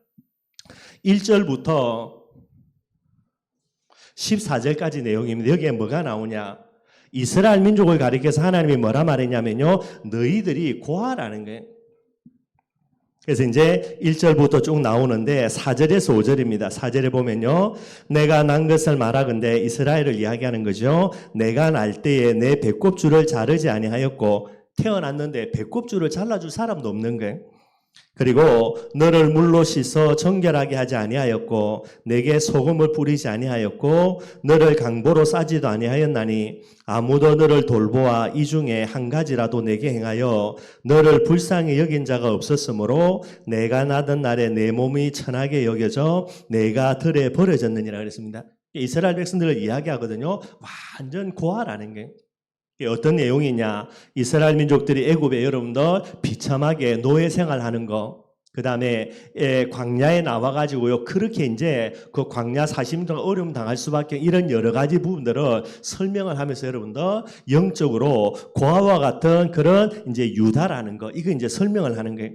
1절부터 14절까지 내용입니다. 여기에 뭐가 나오냐? 이스라엘 민족을 가리켜서 하나님이 뭐라 말했냐면요, 너희들이 고아라는 거예요. 그래서 이제 1절부터 쭉 나오는데 4절에서 5절입니다. 4절에 보면요, 내가 난 것을 말하건대 이스라엘을 이야기하는 거죠. 내가 날 때에 내 배꼽줄을 자르지 아니하였고, 태어났는데 배꼽줄을 잘라줄 사람도 없는 거예요. 그리고 너를 물로 씻어 정결하게 하지 아니하였고 내게 소금을 뿌리지 아니하였고 너를 강보로 싸지도 아니하였나니 아무도 너를 돌보아 이 중에 한 가지라도 내게 행하여 너를 불쌍히 여긴 자가 없었으므로 내가 나던 날에 내 몸이 천하게 여겨져 내가 들에 버려졌느니라 그랬습니다. 이스라엘 백성들을 이야기하거든요. 완전 고아라는 게. 어떤 내용이냐? 이스라엘 민족들이 애굽에 여러분들 비참하게 노예 생활하는 거, 그 다음에 광야에 나와가지고요, 그렇게 이제 그 광야 40년 동안 어려움 당할 수밖에, 이런 여러 가지 부분들을 설명을 하면서 여러분들 영적으로 고아와 같은 그런 이제 유다라는 거, 이거 이제 설명을 하는 거예요.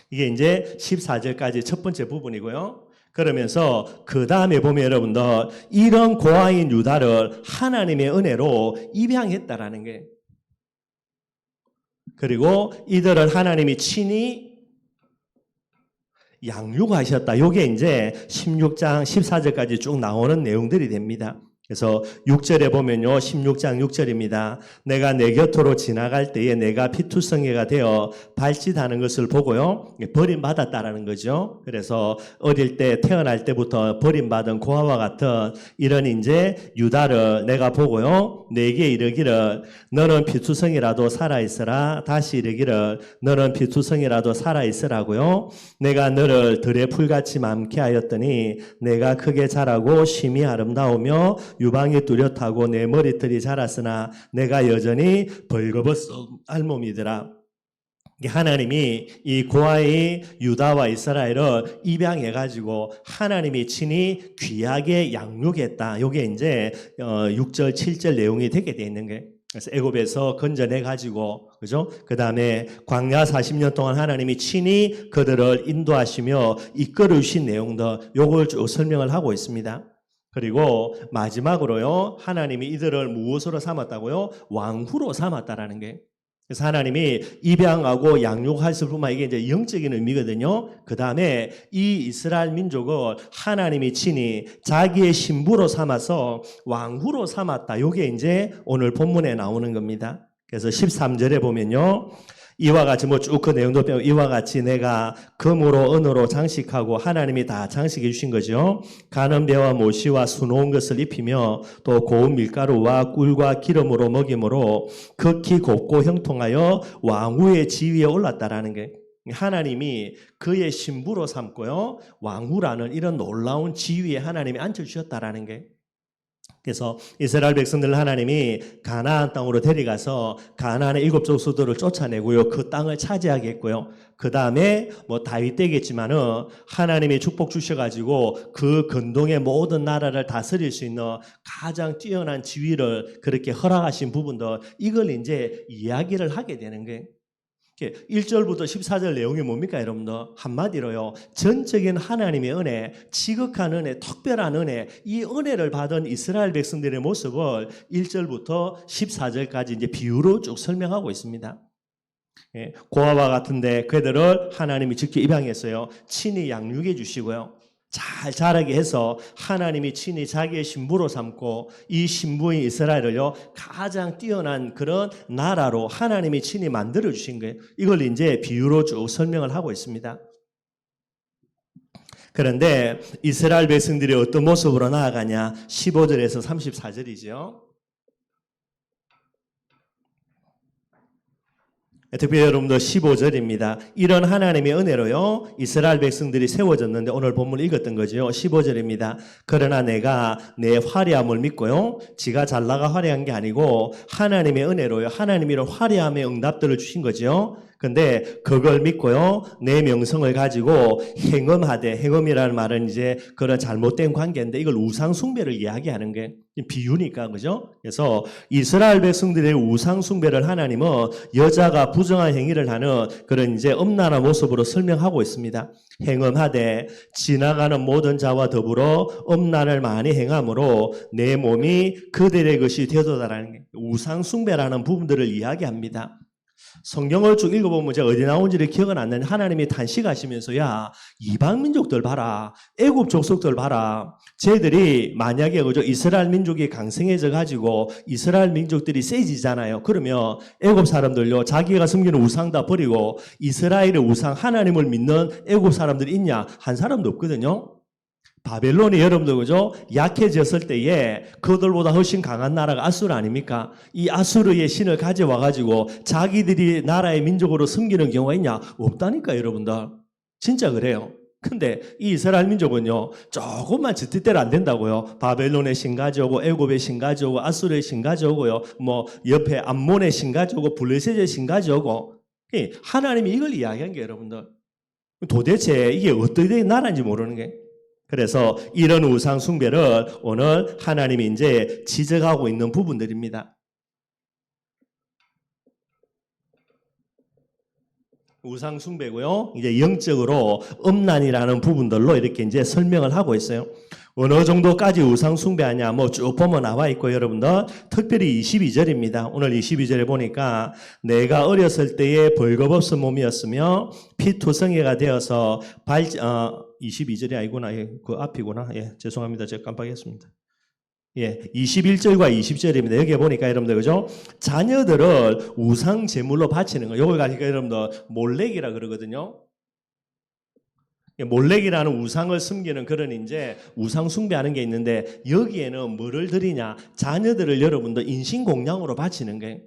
이게 이제 14절까지 첫 번째 부분이고요. 그러면서 그 다음에 보면 여러분들 이런 고아인 유다를 하나님의 은혜로 입양했다라는 거예요. 그리고 이들을 하나님이 친히 양육하셨다. 이게 이제 16장 14절까지 쭉 나오는 내용들이 됩니다. 그래서 6절에 보면요. 16장 6절입니다. 내가 내 곁으로 지나갈 때에 내가 피투성이가 되어 발짓하는 것을 보고요. 버림받았다라는 거죠. 그래서 어릴 때 태어날 때부터 버림받은 고아와 같은 이런 이제 유다를 내가 보고요. 내게 이르기를 너는 피투성이라도 살아있으라. 다시 이르기를 너는 피투성이라도 살아있으라고요. 내가 너를 들의 풀같이 많게 하였더니 내가 크게 자라고 심히 아름다우며 유방이 뚜렷하고 내 머리털이 자랐으나 내가 여전히 벌거벗은 알몸이더라. 하나님이 이 고아의 유다와 이스라엘을 입양해가지고 하나님이 친히 귀하게 양육했다. 이게 이제 6절, 7절 내용이 되게 돼 있는 거예요. 그래서 애굽에서 건져내가지고, 그죠? 그 다음에 광야 40년 동안 하나님이 친히 그들을 인도하시며 이끌어 주신 내용들, 요걸 쭉 설명을 하고 있습니다. 그리고 마지막으로요, 하나님이 이들을 무엇으로 삼았다고요? 왕후로 삼았다라는 게. 그래서 하나님이 입양하고 양육하실 뿐만 이게 이제 영적인 의미거든요. 그 다음에 이 이스라엘 민족을 하나님이 친히 자기의 신부로 삼아서 왕후로 삼았다. 이게 이제 오늘 본문에 나오는 겁니다. 그래서 13절에 보면요. 이와 같이 뭐 쭉 그 내용도 배우고 이와 같이 내가 금으로 은으로 장식하고 하나님이 다 장식해 주신 거죠. 가는 배와 모시와 수놓은 것을 입히며 또 고운 밀가루와 꿀과 기름으로 먹임으로 극히 곱고 형통하여 왕후의 지위에 올랐다라는 게 하나님이 그의 신부로 삼고요. 왕후라는 이런 놀라운 지위에 하나님이 앉혀주셨다라는 게 그래서 이스라엘 백성들 하나님이 가나안 땅으로 데려가서 가나안의 7 족속들을 쫓아내고요. 그 땅을 차지하게 했고요. 그 다음에 뭐 다윗 때겠지만은 하나님이 축복 주셔가지고 그 근동의 모든 나라를 다스릴 수 있는 가장 뛰어난 지위를 그렇게 허락하신 부분들 이걸 이제 이야기를 하게 되는 거예요. 1절부터 14절 내용이 뭡니까 여러분들? 한마디로요. 전적인 하나님의 은혜, 지극한 은혜, 특별한 은혜, 이 은혜를 받은 이스라엘 백성들의 모습을 1절부터 14절까지 이제 비유로 쭉 설명하고 있습니다. 고아와 같은데 그들을 하나님이 직접 입양했어요. 친히 양육해 주시고요. 잘 자라게 해서 하나님이 친히 자기의 신부로 삼고 이 신부인 이스라엘을요 가장 뛰어난 그런 나라로 하나님이 친히 만들어 주신 거예요. 이걸 이제 비유로 쭉 설명을 하고 있습니다. 그런데 이스라엘 백성들이 어떤 모습으로 나아가냐? 15절에서 34절이죠. 특별히 여러분들 15절입니다. 이런 하나님의 은혜로요. 이스라엘 백성들이 세워졌는데 오늘 본문을 읽었던 거죠. 15절입니다. 그러나 내가 내 화려함을 믿고요. 지가 잘나가 화려한 게 아니고 하나님의 은혜로요. 하나님이 이런 화려함의 응답들을 주신 거죠. 근데 그걸 믿고요. 내 명성을 가지고 행음하되 행음이라는 말은 이제 그런 잘못된 관계인데 이걸 우상 숭배를 이야기하는 게 비유니까 그죠? 그래서 이스라엘 백성들의 우상 숭배를 하나님은 여자가 부정한 행위를 하는 그런 이제 음란한 모습으로 설명하고 있습니다. 행음하되 지나가는 모든 자와 더불어 음란을 많이 행함으로 내 몸이 그들의 것이 되도다라는 게 우상 숭배라는 부분들을 이야기합니다. 성경을 쭉 읽어보면 제가 어디 나온지를 기억은 안 나는데 하나님이 탄식하시면서 야 이방 민족들 봐라 애굽 족속들 봐라 쟤들이 만약에 그죠 이스라엘 민족이 강성해져 가지고 이스라엘 민족들이 세지잖아요. 그러면 애굽 사람들요 자기가 섬기는 우상 다 버리고 이스라엘의 우상 하나님을 믿는 애굽 사람들이 있냐? 한 사람도 없거든요. 바벨론이 여러분들 그죠? 약해졌을 때에 그들보다 훨씬 강한 나라가 아수르 아닙니까? 이 아수르의 신을 가져와 가지고 자기들이 나라의 민족으로 섬기는 경우가 있냐? 없다니까 여러분들. 진짜 그래요. 근데 이 이스라엘 민족은요. 조금만 짓뜻대로 안 된다고요. 바벨론의 신 가져오고 애굽의 신 가져오고 아수르의 신 가져오고요. 뭐 옆에 암몬의 신 가져오고 블레셋의 신 가져오고 하나님이 이걸 이야기한 게 여러분들. 도대체 이게 어떻게 나라인지 모르는 게 그래서 이런 우상 숭배를 오늘 하나님이 이제 지적하고 있는 부분들입니다. 우상 숭배고요. 이제 영적으로 음란이라는 부분들로 이렇게 이제 설명을 하고 있어요. 어느 정도까지 우상 숭배하냐 뭐 쭉 보면 나와 있고 여러분들 특별히 22절입니다. 오늘 22절에 보니까 내가 어렸을 때에 벌거벗은 몸이었으며 피투성이가 되어서 22절이 아니구나. 그 앞이구나. 예, 죄송합니다. 제가 깜빡했습니다. 예, 21절과 20절입니다. 여기 보니까 여러분들 그죠? 자녀들을 우상 제물로 바치는 거. 요걸 가지고 여러분들 몰렉이라 그러거든요. 몰렉이라는 우상을 섬기는 그런 이제 우상 숭배하는 게 있는데 여기에는 뭐를 드리냐? 자녀들을 여러분들 인신공양으로 바치는 거예요.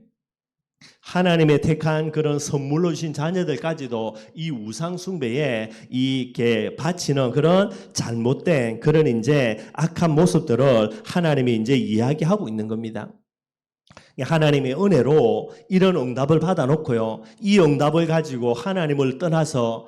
하나님의 택한 그런 선물로 주신 자녀들까지도 이 우상 숭배에 이게 바치는 그런 잘못된 그런 이제 악한 모습들을 하나님이 이제 이야기하고 있는 겁니다. 하나님의 은혜로 이런 응답을 받아놓고요. 이 응답을 가지고 하나님을 떠나서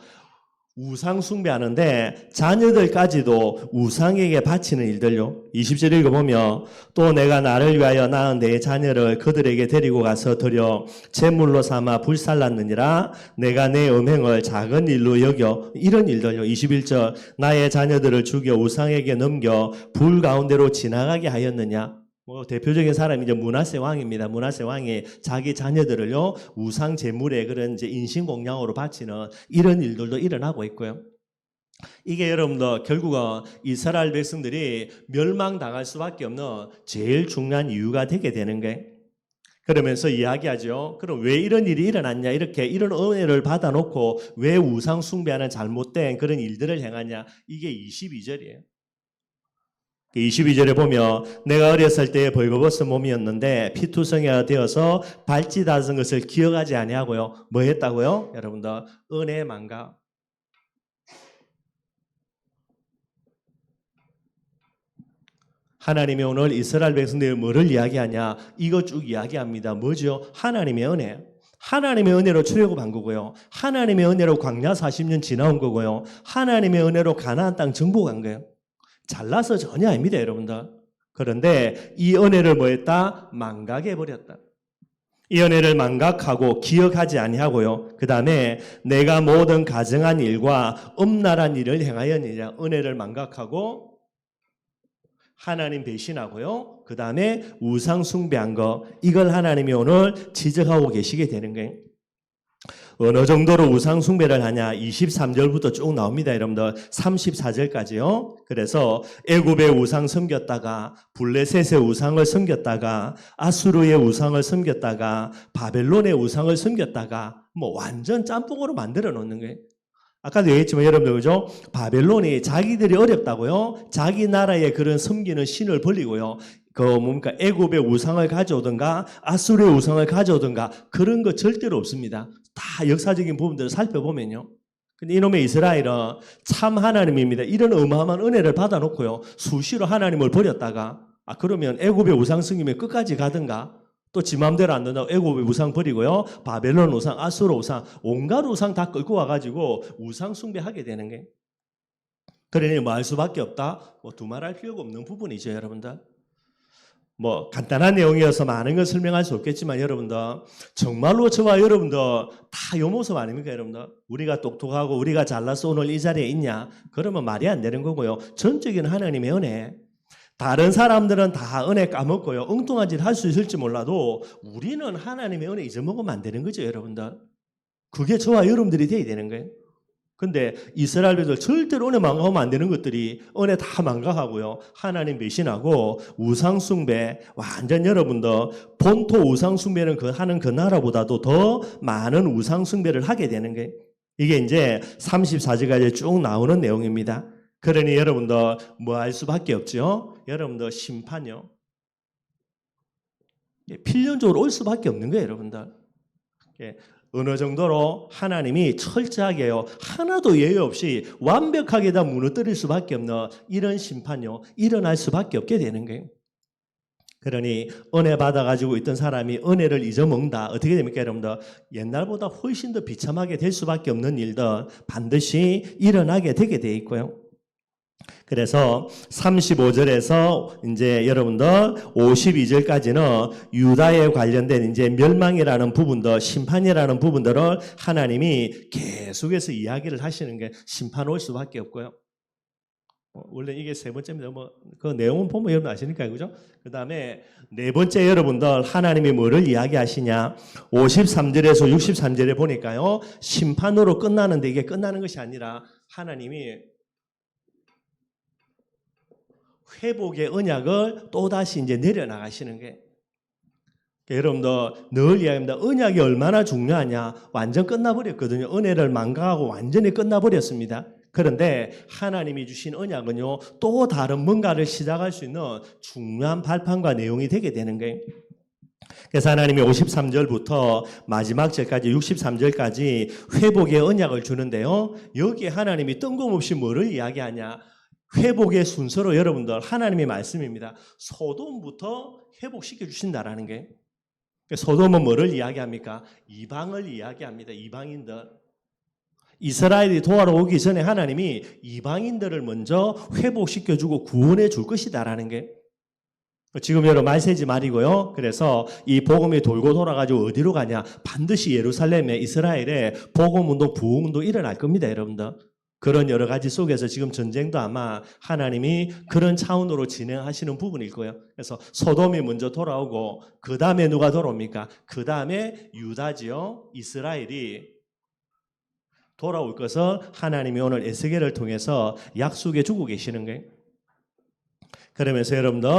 우상 숭배하는데 자녀들까지도 우상에게 바치는 일들요. 20절 읽어보면 또 내가 나를 위하여 낳은 내 자녀를 그들에게 데리고 가서 드려 제물로 삼아 불살랐느니라. 내가 내 음행을 작은 일로 여겨. 이런 일들요. 21절 나의 자녀들을 죽여 우상에게 넘겨 불 가운데로 지나가게 하였느냐. 대표적인 사람이 이제 므낫세 왕입니다. 므낫세 왕이 자기 자녀들을요 우상 제물에 그런 이제 인신공양으로 바치는 이런 일들도 일어나고 있고요. 이게 여러분들 결국은 이스라엘 백성들이 멸망당할 수밖에 없는 제일 중요한 이유가 되게 되는 거예요. 그러면서 이야기하죠. 그럼 왜 이런 일이 일어났냐? 이렇게 이런 은혜를 받아놓고 왜 우상 숭배하는 잘못된 그런 일들을 행하냐? 이게 22절이에요. 22절에 보면 내가 어렸을 때에 벌거벗은 몸이었는데 피투성이가 되어서 발짓 닿은 것을 기억하지 아니하고요. 뭐 했다고요? 여러분들 은혜 망각. 하나님이 오늘 이스라엘 백성들이 뭐를 이야기하냐? 이거 쭉 이야기합니다. 뭐죠? 하나님의 은혜. 하나님의 은혜로 출애굽한 거고요. 하나님의 은혜로 광야 40년 지나온 거고요. 하나님의 은혜로 가나안 땅 정복한 거예요. 잘나서 전혀 아닙니다, 여러분들. 그런데 이 은혜를 뭐했다? 망각해버렸다. 이 은혜를 망각하고 기억하지 아니하고요. 그 다음에 내가 모든 가증한 일과 엄랄한 일을 행하였느냐. 은혜를 망각하고 하나님 배신하고요. 그 다음에 우상 숭배한 거. 이걸 하나님이 오늘 지적하고 계시게 되는 거예요. 어느 정도로 우상 숭배를 하냐? 23절부터 쭉 나옵니다, 여러분들. 34절까지요. 그래서 애굽의 우상 섬겼다가 블레셋의 우상을 섬겼다가 아수르의 우상을 섬겼다가 바벨론의 우상을 섬겼다가 뭐 완전 짬뽕으로 만들어 놓는 거예요. 아까도 얘기했지만 여러분들 그죠? 바벨론이 자기들이 어렵다고요. 자기 나라의 그런 섬기는 신을 버리고요. 뭡니까? 애굽의 우상을 가져오든가 아수르의 우상을 가져오든가 그런 거 절대로 없습니다. 다 역사적인 부분들을 살펴보면요. 근데 이놈의 이스라엘은 참 하나님입니다. 이런 어마어마한 은혜를 받아놓고요. 수시로 하나님을 버렸다가 그러면 애굽의 우상 승리면 끝까지 가든가 또 지 마음대로 안 된다고 애굽의 우상 버리고요. 바벨론 우상, 아수르 우상, 온갖 우상 다 끌고 와가지고 우상 숭배하게 되는 게. 그러니 뭐 할 수밖에 없다. 뭐 두말할 필요가 없는 부분이죠, 여러분들. 뭐 간단한 내용이어서 많은 걸 설명할 수 없겠지만 여러분들 정말로 저와 여러분들 다 요 모습 아닙니까, 여러분들? 우리가 똑똑하고 우리가 잘나서 오늘 이 자리에 있냐? 그러면 말이 안 되는 거고요. 전적인 하나님의 은혜. 다른 사람들은 다 은혜 까먹고요. 엉뚱한 짓 할 수 있을지 몰라도 우리는 하나님의 은혜 잊어먹으면 안 되는 거죠, 여러분들. 그게 저와 여러분들이 돼야 되는 거예요. 근데 이스라엘 백성들 절대로 은혜 망각하면 안 되는 것들이 은혜 다 망각하고요. 하나님 배신하고 우상숭배 완전 여러분들 본토 우상숭배는 하는 그 나라보다도 더 많은 우상숭배를 하게 되는 거예요. 이게 이제 34절까지 쭉 나오는 내용입니다. 그러니 여러분들 뭐 할 수밖에 없죠. 여러분들 심판요. 필연적으로 올 수밖에 없는 거예요, 여러분들. 어느 정도로 하나님이 철저하게요. 하나도 예외 없이 완벽하게 다 무너뜨릴 수밖에 없는 이런 심판요. 일어날 수밖에 없게 되는 거예요. 그러니 은혜 받아가지고 있던 사람이 은혜를 잊어먹는다. 어떻게 됩니까, 여러분들? 옛날보다 훨씬 더 비참하게 될 수밖에 없는 일들 반드시 일어나게 되게 돼 있고요. 그래서 35절에서 이제 여러분들 52절까지는 유다에 관련된 이제 멸망이라는 부분들, 심판이라는 부분들을 하나님이 계속해서 이야기를 하시는 게 심판 올 수밖에 없고요. 원래 이게 세 번째입니다. 그 내용은 보면 여러분 아시니까, 그죠? 그 다음에 네 번째 여러분들 하나님이 뭐를 이야기하시냐? 53절에서 63절에 보니까요. 심판으로 끝나는데 이게 끝나는 것이 아니라 하나님이 회복의 언약을 또다시 이제 내려나가시는 게. 여러분도 늘 이야기합니다. 언약이 얼마나 중요하냐. 완전 끝나버렸거든요. 은혜를 망각하고 완전히 끝나버렸습니다. 그런데 하나님이 주신 언약은요, 또 다른 뭔가를 시작할 수 있는 중요한 발판과 내용이 되게 되는 거예요. 그래서 하나님이 53절부터 마지막 절까지 63절까지 회복의 언약을 주는데요. 여기에 하나님이 뜬금없이 뭐를 이야기하냐. 회복의 순서로 여러분들 하나님의 말씀입니다. 소돔부터 회복시켜 주신다라는 게. 소돔은 뭐를 이야기합니까? 이방을 이야기합니다. 이방인들. 이스라엘이 도하러 오기 전에 하나님이 이방인들을 먼저 회복시켜주고 구원해 줄 것이다라는 게. 지금 여러분 말 세지 말이고요. 그래서 이 복음이 돌고 돌아가지고 어디로 가냐? 반드시 예루살렘에 이스라엘에 복음운동, 부흥운동 일어날 겁니다, 여러분들. 그런 여러 가지 속에서 지금 전쟁도 아마 하나님이 그런 차원으로 진행하시는 부분일 거예요. 그래서 소돔이 먼저 돌아오고 그 다음에 누가 돌아옵니까? 그 다음에 유다지요, 이스라엘이 돌아올 것을 하나님이 오늘 에스겔을 통해서 약속해 주고 계시는 거예요. 그러면서 여러분들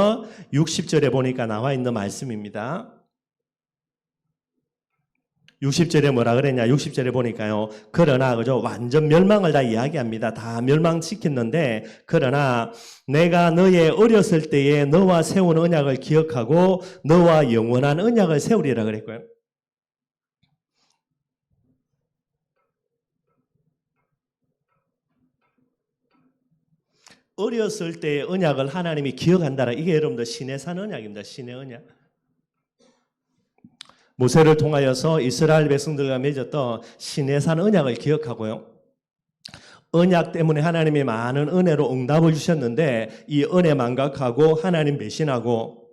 60절에 보니까 나와 있는 말씀입니다. 60절에 뭐라 그랬냐? 60절에 보니까요. 그러나 그죠? 완전 멸망을 다 이야기합니다. 다 멸망시켰는데 그러나 내가 너의 어렸을 때에 너와 세운 언약을 기억하고 너와 영원한 언약을 세우리라 그랬고요. 어렸을 때의 언약을 하나님이 기억한다라. 이게 여러분들 시내산 언약입니다. 시내 언약. 모세를 통하여서 이스라엘 백성들과 맺었던 시내산 언약을 기억하고요. 언약 때문에 하나님이 많은 은혜로 응답을 주셨는데 이 은혜 망각하고 하나님 배신하고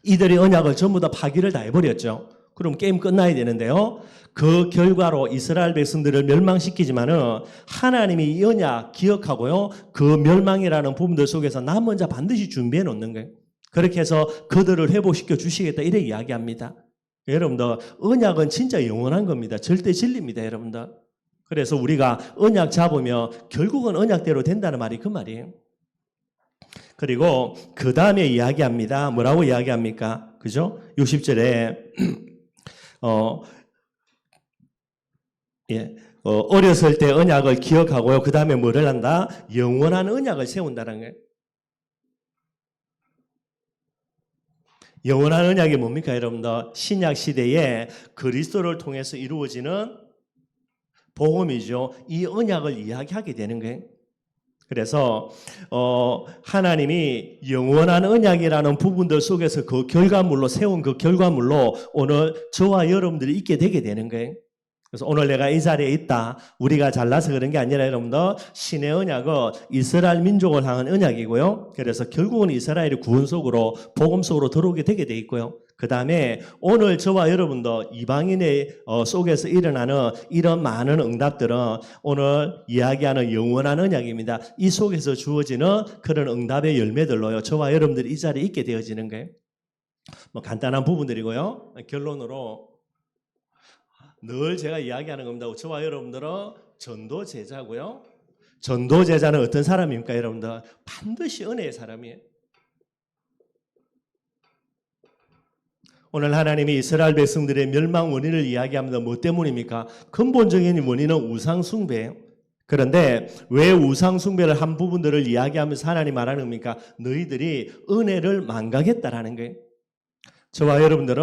이들이 언약을 전부 다 파기를 다 해버렸죠. 그럼 게임 끝나야 되는데요. 그 결과로 이스라엘 백성들을 멸망시키지만은 하나님이 이 언약 기억하고요. 그 멸망이라는 부분들 속에서 남은 자 반드시 준비해 놓는 거예요. 그렇게 해서 그들을 회복시켜 주시겠다 이렇게 이야기합니다. 여러분들 언약은 진짜 영원한 겁니다. 절대 진리입니다, 여러분들. 그래서 우리가 언약 잡으면 결국은 언약대로 된다는 말이 그 말이에요. 그리고 그 다음에 이야기합니다. 뭐라고 이야기합니까? 그죠? 60절에 어렸을 때 언약을 기억하고요. 그 다음에 뭐를 한다? 영원한 언약을 세운다는 거예요. 영원한 언약이 뭡니까, 여러분들? 신약 시대에 그리스도를 통해서 이루어지는 복음이죠. 이 언약을 이야기하게 되는 거예요. 그래서 하나님이 영원한 언약이라는 부분들 속에서 그 결과물로 세운 그 결과물로 오늘 저와 여러분들이 있게 되게 되는 거예요. 그래서 오늘 내가 이 자리에 있다. 우리가 잘나서 그런 게 아니라 여러분들 신의 언약은 이스라엘 민족을 향한 언약이고요. 그래서 결국은 이스라엘이 구원 속으로 복음 속으로 들어오게 되게 돼 있고요. 그 다음에 오늘 저와 여러분들 이방인의 속에서 일어나는 이런 많은 응답들은 오늘 이야기하는 영원한 언약입니다. 이 속에서 주어지는 그런 응답의 열매들로요. 저와 여러분들이 이 자리에 있게 되어지는 거예요. 뭐 간단한 부분들이고요. 결론으로 늘 제가 이야기하는 겁니다. 저와 여러분들은 전도 제자고요. 전도 제자는 어떤 사람입니까, 여러분들? 반드시 은혜의 사람이에요. 오늘 하나님이 이스라엘 백성들의 멸망 원인을 이야기합니다. 뭐 때문입니까? 근본적인 원인은 우상 숭배예요. 그런데 왜 우상 숭배를 한 부분들을 이야기하면서 하나님 말하는 겁니까? 너희들이 은혜를 망각했다라는 거예요. 저와 여러분들은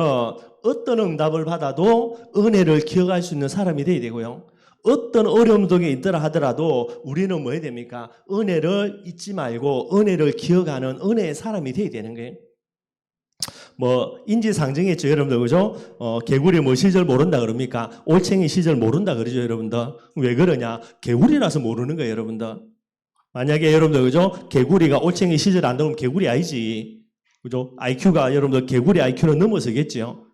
어떤 응답을 받아도 은혜를 기억할 수 있는 사람이 되어야 되고요. 어떤 어려움 속에 있더라 하더라도 우리는 뭐 해야 됩니까? 은혜를 잊지 말고 은혜를 기억하는 은혜의 사람이 되어야 되는 거예요. 뭐 인지상정했죠, 여러분들. 그죠? 개구리 뭐 시절 모른다 그럽니까? 올챙이 시절 모른다 그러죠, 여러분들. 왜 그러냐? 개구리라서 모르는 거예요, 여러분들. 만약에 여러분들, 그죠? 개구리가 올챙이 시절 안 되면 개구리 아니지. 그죠? IQ가 여러분들 개구리 IQ는 넘어서겠죠.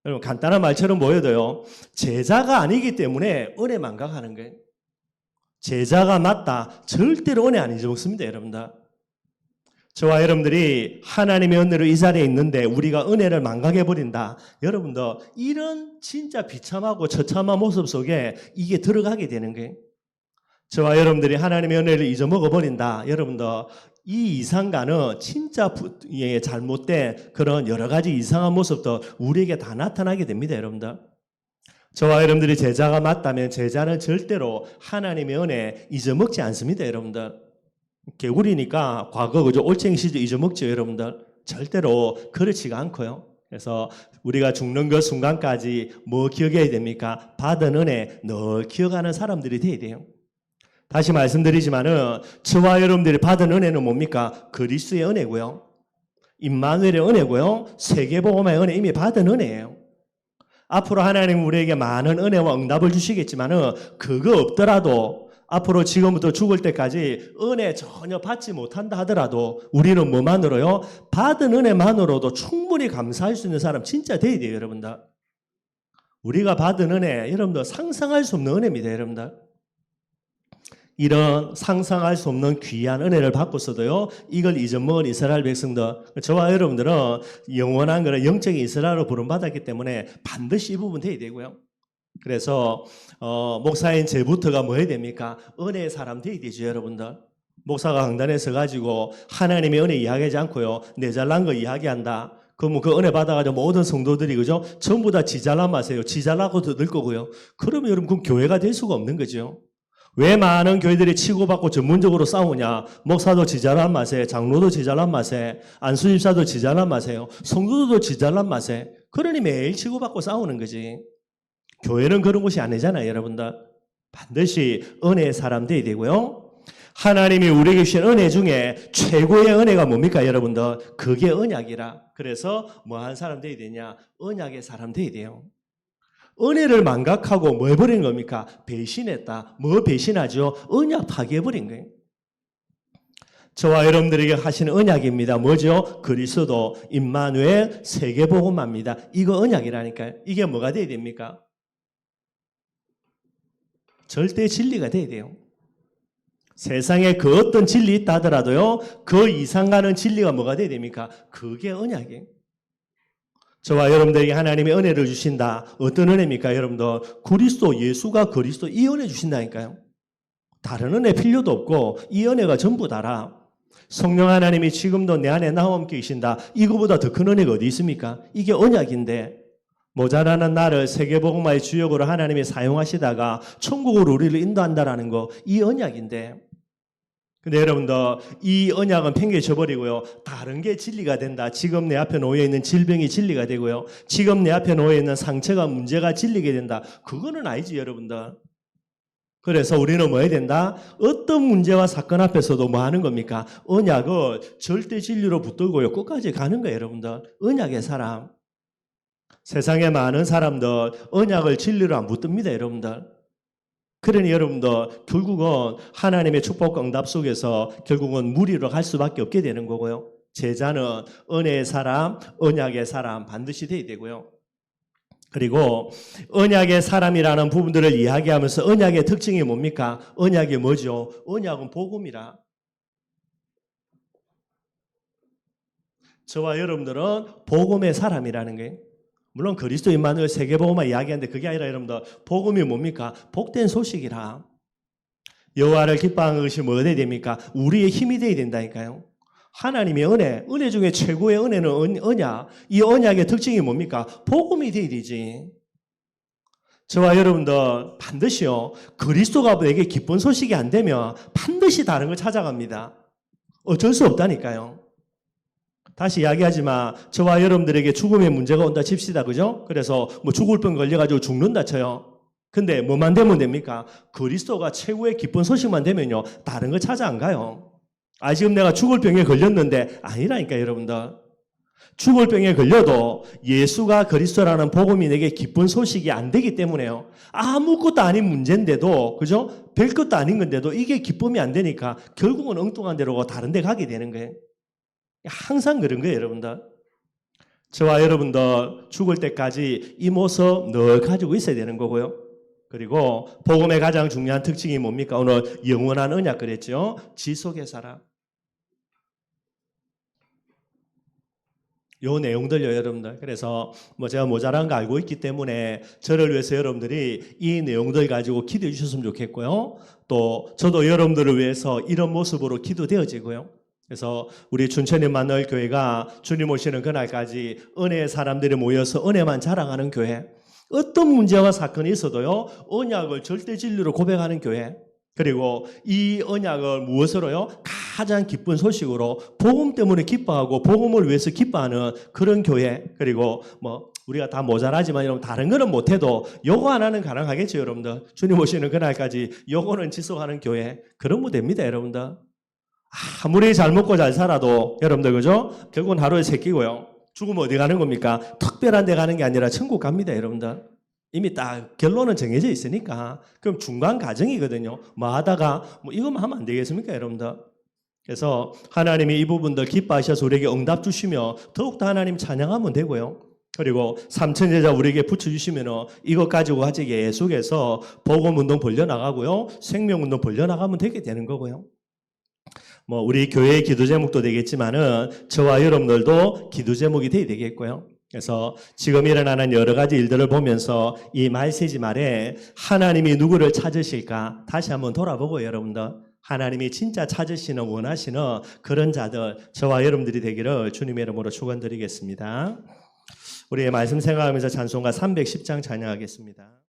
여러분 간단한 말처럼 보여도요. 제자가 아니기 때문에 은혜 망각하는 거예요. 제자가 맞다. 절대로 은혜 안 잊어먹습니다, 여러분들. 저와 여러분들이 하나님의 은혜로 이 자리에 있는데 우리가 은혜를 망각해버린다. 여러분들 이런 진짜 비참하고 처참한 모습 속에 이게 들어가게 되는 거예요. 저와 여러분들이 하나님의 은혜를 잊어먹어버린다. 여러분들 이 이상가는 진짜 잘못된 그런 여러 가지 이상한 모습도 우리에게 다 나타나게 됩니다, 여러분들. 저와 여러분들이 제자가 맞다면 제자는 절대로 하나님의 은혜 잊어먹지 않습니다, 여러분들. 개구리니까 과거 그죠 올챙이 시절 잊어먹죠, 여러분들. 절대로 그렇지가 않고요. 그래서 우리가 죽는 그 순간까지 뭐 기억해야 됩니까? 받은 은혜 늘 기억하는 사람들이 돼야 돼요. 다시 말씀드리지만은 저와 여러분들이 받은 은혜는 뭡니까? 그리스도의 은혜고요. 임마누엘의 은혜고요. 세계복음의 은혜 이미 받은 은혜예요. 앞으로 하나님 우리에게 많은 은혜와 응답을 주시겠지만은 그거 없더라도 앞으로 지금부터 죽을 때까지 은혜 전혀 받지 못한다 하더라도 우리는 뭐만으로요? 받은 은혜만으로도 충분히 감사할 수 있는 사람 진짜 돼야 돼요, 여러분들. 우리가 받은 은혜, 여러분들 상상할 수 없는 은혜입니다, 여러분들. 이런 상상할 수 없는 귀한 은혜를 받고서도요, 이걸 잊어먹은 이스라엘 백성들, 저와 여러분들은 영원한 그런 영적인 이스라엘로 부름받았기 때문에 반드시 이 부분 돼야 되고요. 그래서 목사인 제부터가 뭐 해야 됩니까? 은혜의 사람 돼야 되죠, 여러분들. 목사가 강단에 서가지고 하나님의 은혜 이야기하지 않고요, 내 잘난 거 이야기한다. 그러면 그 은혜 받아가지고 모든 성도들이 그죠? 전부 다 지잘남 하세요. 지잘나고도 늘 거고요. 그러면 여러분 그 교회가 될 수가 없는 거죠. 왜 많은 교회들이 치고받고 전문적으로 싸우냐? 목사도 지잘난 맛에, 장로도 지잘난 맛에, 안수집사도 지잘난 맛에요. 성도도 지잘난 맛에. 그러니 매일 치고받고 싸우는 거지. 교회는 그런 곳이 아니잖아요, 여러분들. 반드시 은혜의 사람 돼야 되고요. 하나님이 우리에게 주신 은혜 중에 최고의 은혜가 뭡니까, 여러분들? 그게 언약이라. 그래서 뭐한 사람 돼야 되냐? 언약의 사람 돼야 돼요. 은혜를 망각하고 뭐 해버린 겁니까? 배신했다. 뭐 배신하죠? 언약 파괴해버린 거예요. 저와 여러분들에게 하시는 언약입니다. 뭐죠? 그리스도, 임마누엘, 세계복음화입니다. 이거 언약이라니까요. 이게 뭐가 돼야 됩니까? 절대 진리가 돼야 돼요. 세상에 그 어떤 진리 있다 하더라도요, 그 이상 가는 진리가 뭐가 돼야 됩니까? 그게 언약이에요. 저와 여러분들에게 하나님의 은혜를 주신다. 어떤 은혜입니까, 여러분들? 그리스도, 예수가 그리스도 이 은혜 주신다니까요. 다른 은혜 필요도 없고 이 은혜가 전부 다라. 성령 하나님이 지금도 내 안에 나와 함께 계신다. 이거보다 더 큰 은혜가 어디 있습니까? 이게 언약인데 모자라는 나를 세계복음화의 주역으로 하나님이 사용하시다가 천국으로 우리를 인도한다라는 거, 이 언약인데, 근데 여러분들 이 언약은 팽개쳐버리고요, 다른 게 진리가 된다. 지금 내 앞에 놓여 있는 질병이 진리가 되고요, 지금 내 앞에 놓여 있는 상처가 문제가 진리게 된다. 그거는 아니지, 여러분들. 그래서 우리는 뭐 해야 된다? 어떤 문제와 사건 앞에서도 뭐 하는 겁니까? 언약을 절대 진리로 붙들고요, 끝까지 가는 거예요, 여러분들. 언약의 사람. 세상에 많은 사람들 언약을 진리로 안 붙듭니다, 여러분들. 그러니 여러분들 결국은 하나님의 축복과 응답 속에서 결국은 무리로 갈 수밖에 없게 되는 거고요. 제자는 은혜의 사람, 언약의 사람 반드시 돼야 되고요. 그리고 언약의 사람이라는 부분들을 이야기하면서 언약의 특징이 뭡니까? 언약이 뭐죠? 언약은 복음이라. 저와 여러분들은 복음의 사람이라는 거예요. 물론 그리스도 임마누엘 세계복음화 이야기하는데 그게 아니라 여러분들 복음이 뭡니까? 복된 소식이라. 여호와를 기뻐하는 것이 뭐 돼야 됩니까? 우리의 힘이 돼야 된다니까요. 하나님의 은혜 중에 최고의 은혜는 언약. 이 언약의 특징이 뭡니까? 복음이 돼야 되지. 저와 여러분들 반드시요, 그리스도가 내게 기쁜 소식이 안 되면 반드시 다른 걸 찾아갑니다. 어쩔 수 없다니까요. 다시 이야기하지만 저와 여러분들에게 죽음의 문제가 온다 칩시다. 그죠? 그래서 뭐 죽을 병 걸려가지고 죽는다 쳐요. 근데 뭐만 되면 됩니까? 그리스도가 최고의 기쁜 소식만 되면요, 다른 걸 찾아 안 가요. 아, 지금 내가 죽을 병에 걸렸는데 아니라니까, 여러분들. 죽을 병에 걸려도 예수가 그리스도라는 복음이 내게 기쁜 소식이 안 되기 때문에요. 아무것도 아닌 문제인데도, 그죠? 별 것도 아닌 건데도 이게 기쁨이 안 되니까 결국은 엉뚱한 데로 다른 데 가게 되는 거예요. 항상 그런 거예요, 여러분들. 저와 여러분들 죽을 때까지 이 모습 늘 가지고 있어야 되는 거고요. 그리고 복음의 가장 중요한 특징이 뭡니까? 오늘 영원한 언약 그랬죠? 지속의 사랑. 요 내용들요, 여러분들. 그래서 뭐 제가 모자란 거 알고 있기 때문에 저를 위해서 여러분들이 이 내용들 가지고 기도해 주셨으면 좋겠고요. 또 저도 여러분들을 위해서 이런 모습으로 기도되어지고요. 그래서 우리 춘천 임마누엘 교회가 주님 오시는 그날까지 은혜의 사람들이 모여서 은혜만 자랑하는 교회, 어떤 문제와 사건이 있어도요 언약을 절대 진리로 고백하는 교회, 그리고 이 언약을 무엇으로요? 가장 기쁜 소식으로 복음 때문에 기뻐하고 복음을 위해서 기뻐하는 그런 교회. 그리고 우리가 다 모자라지만 여러분 다른 거는 못해도 요거 하나는 가능하겠죠 여러분들. 주님 오시는 그날까지 요거는 지속하는 교회. 그러면 됩니다 여러분들. 아무리 잘 먹고 잘 살아도 여러분들 그죠? 결국은 하루에 세 끼고요. 죽으면 어디 가는 겁니까? 특별한 데 가는 게 아니라 천국 갑니다 여러분들. 이미 딱 결론은 정해져 있으니까. 그럼 중간 과정이거든요. 하다가 이것만 하면 안 되겠습니까 여러분들? 그래서 하나님이 이 부분들 기뻐하셔서 우리에게 응답 주시며 더욱더 하나님 찬양하면 되고요. 그리고 삼천제자 우리에게 붙여주시면 이것 가지고 아직 계속해서 복음운동 벌려나가고요. 생명운동 벌려나가면 되게 되는 거고요. 우리 교회의 기도 제목도 되겠지만은 저와 여러분들도 기도 제목이 돼야 되겠고요. 그래서 지금 일어나는 여러 가지 일들을 보면서 이 메시지 말에 하나님이 누구를 찾으실까 다시 한번 돌아보고 여러분들 하나님이 진짜 찾으시는 원하시는 그런 자들 저와 여러분들이 되기를 주님의 이름으로 축원드리겠습니다. 우리의 말씀 생각하면서 찬송가 310장 찬양하겠습니다.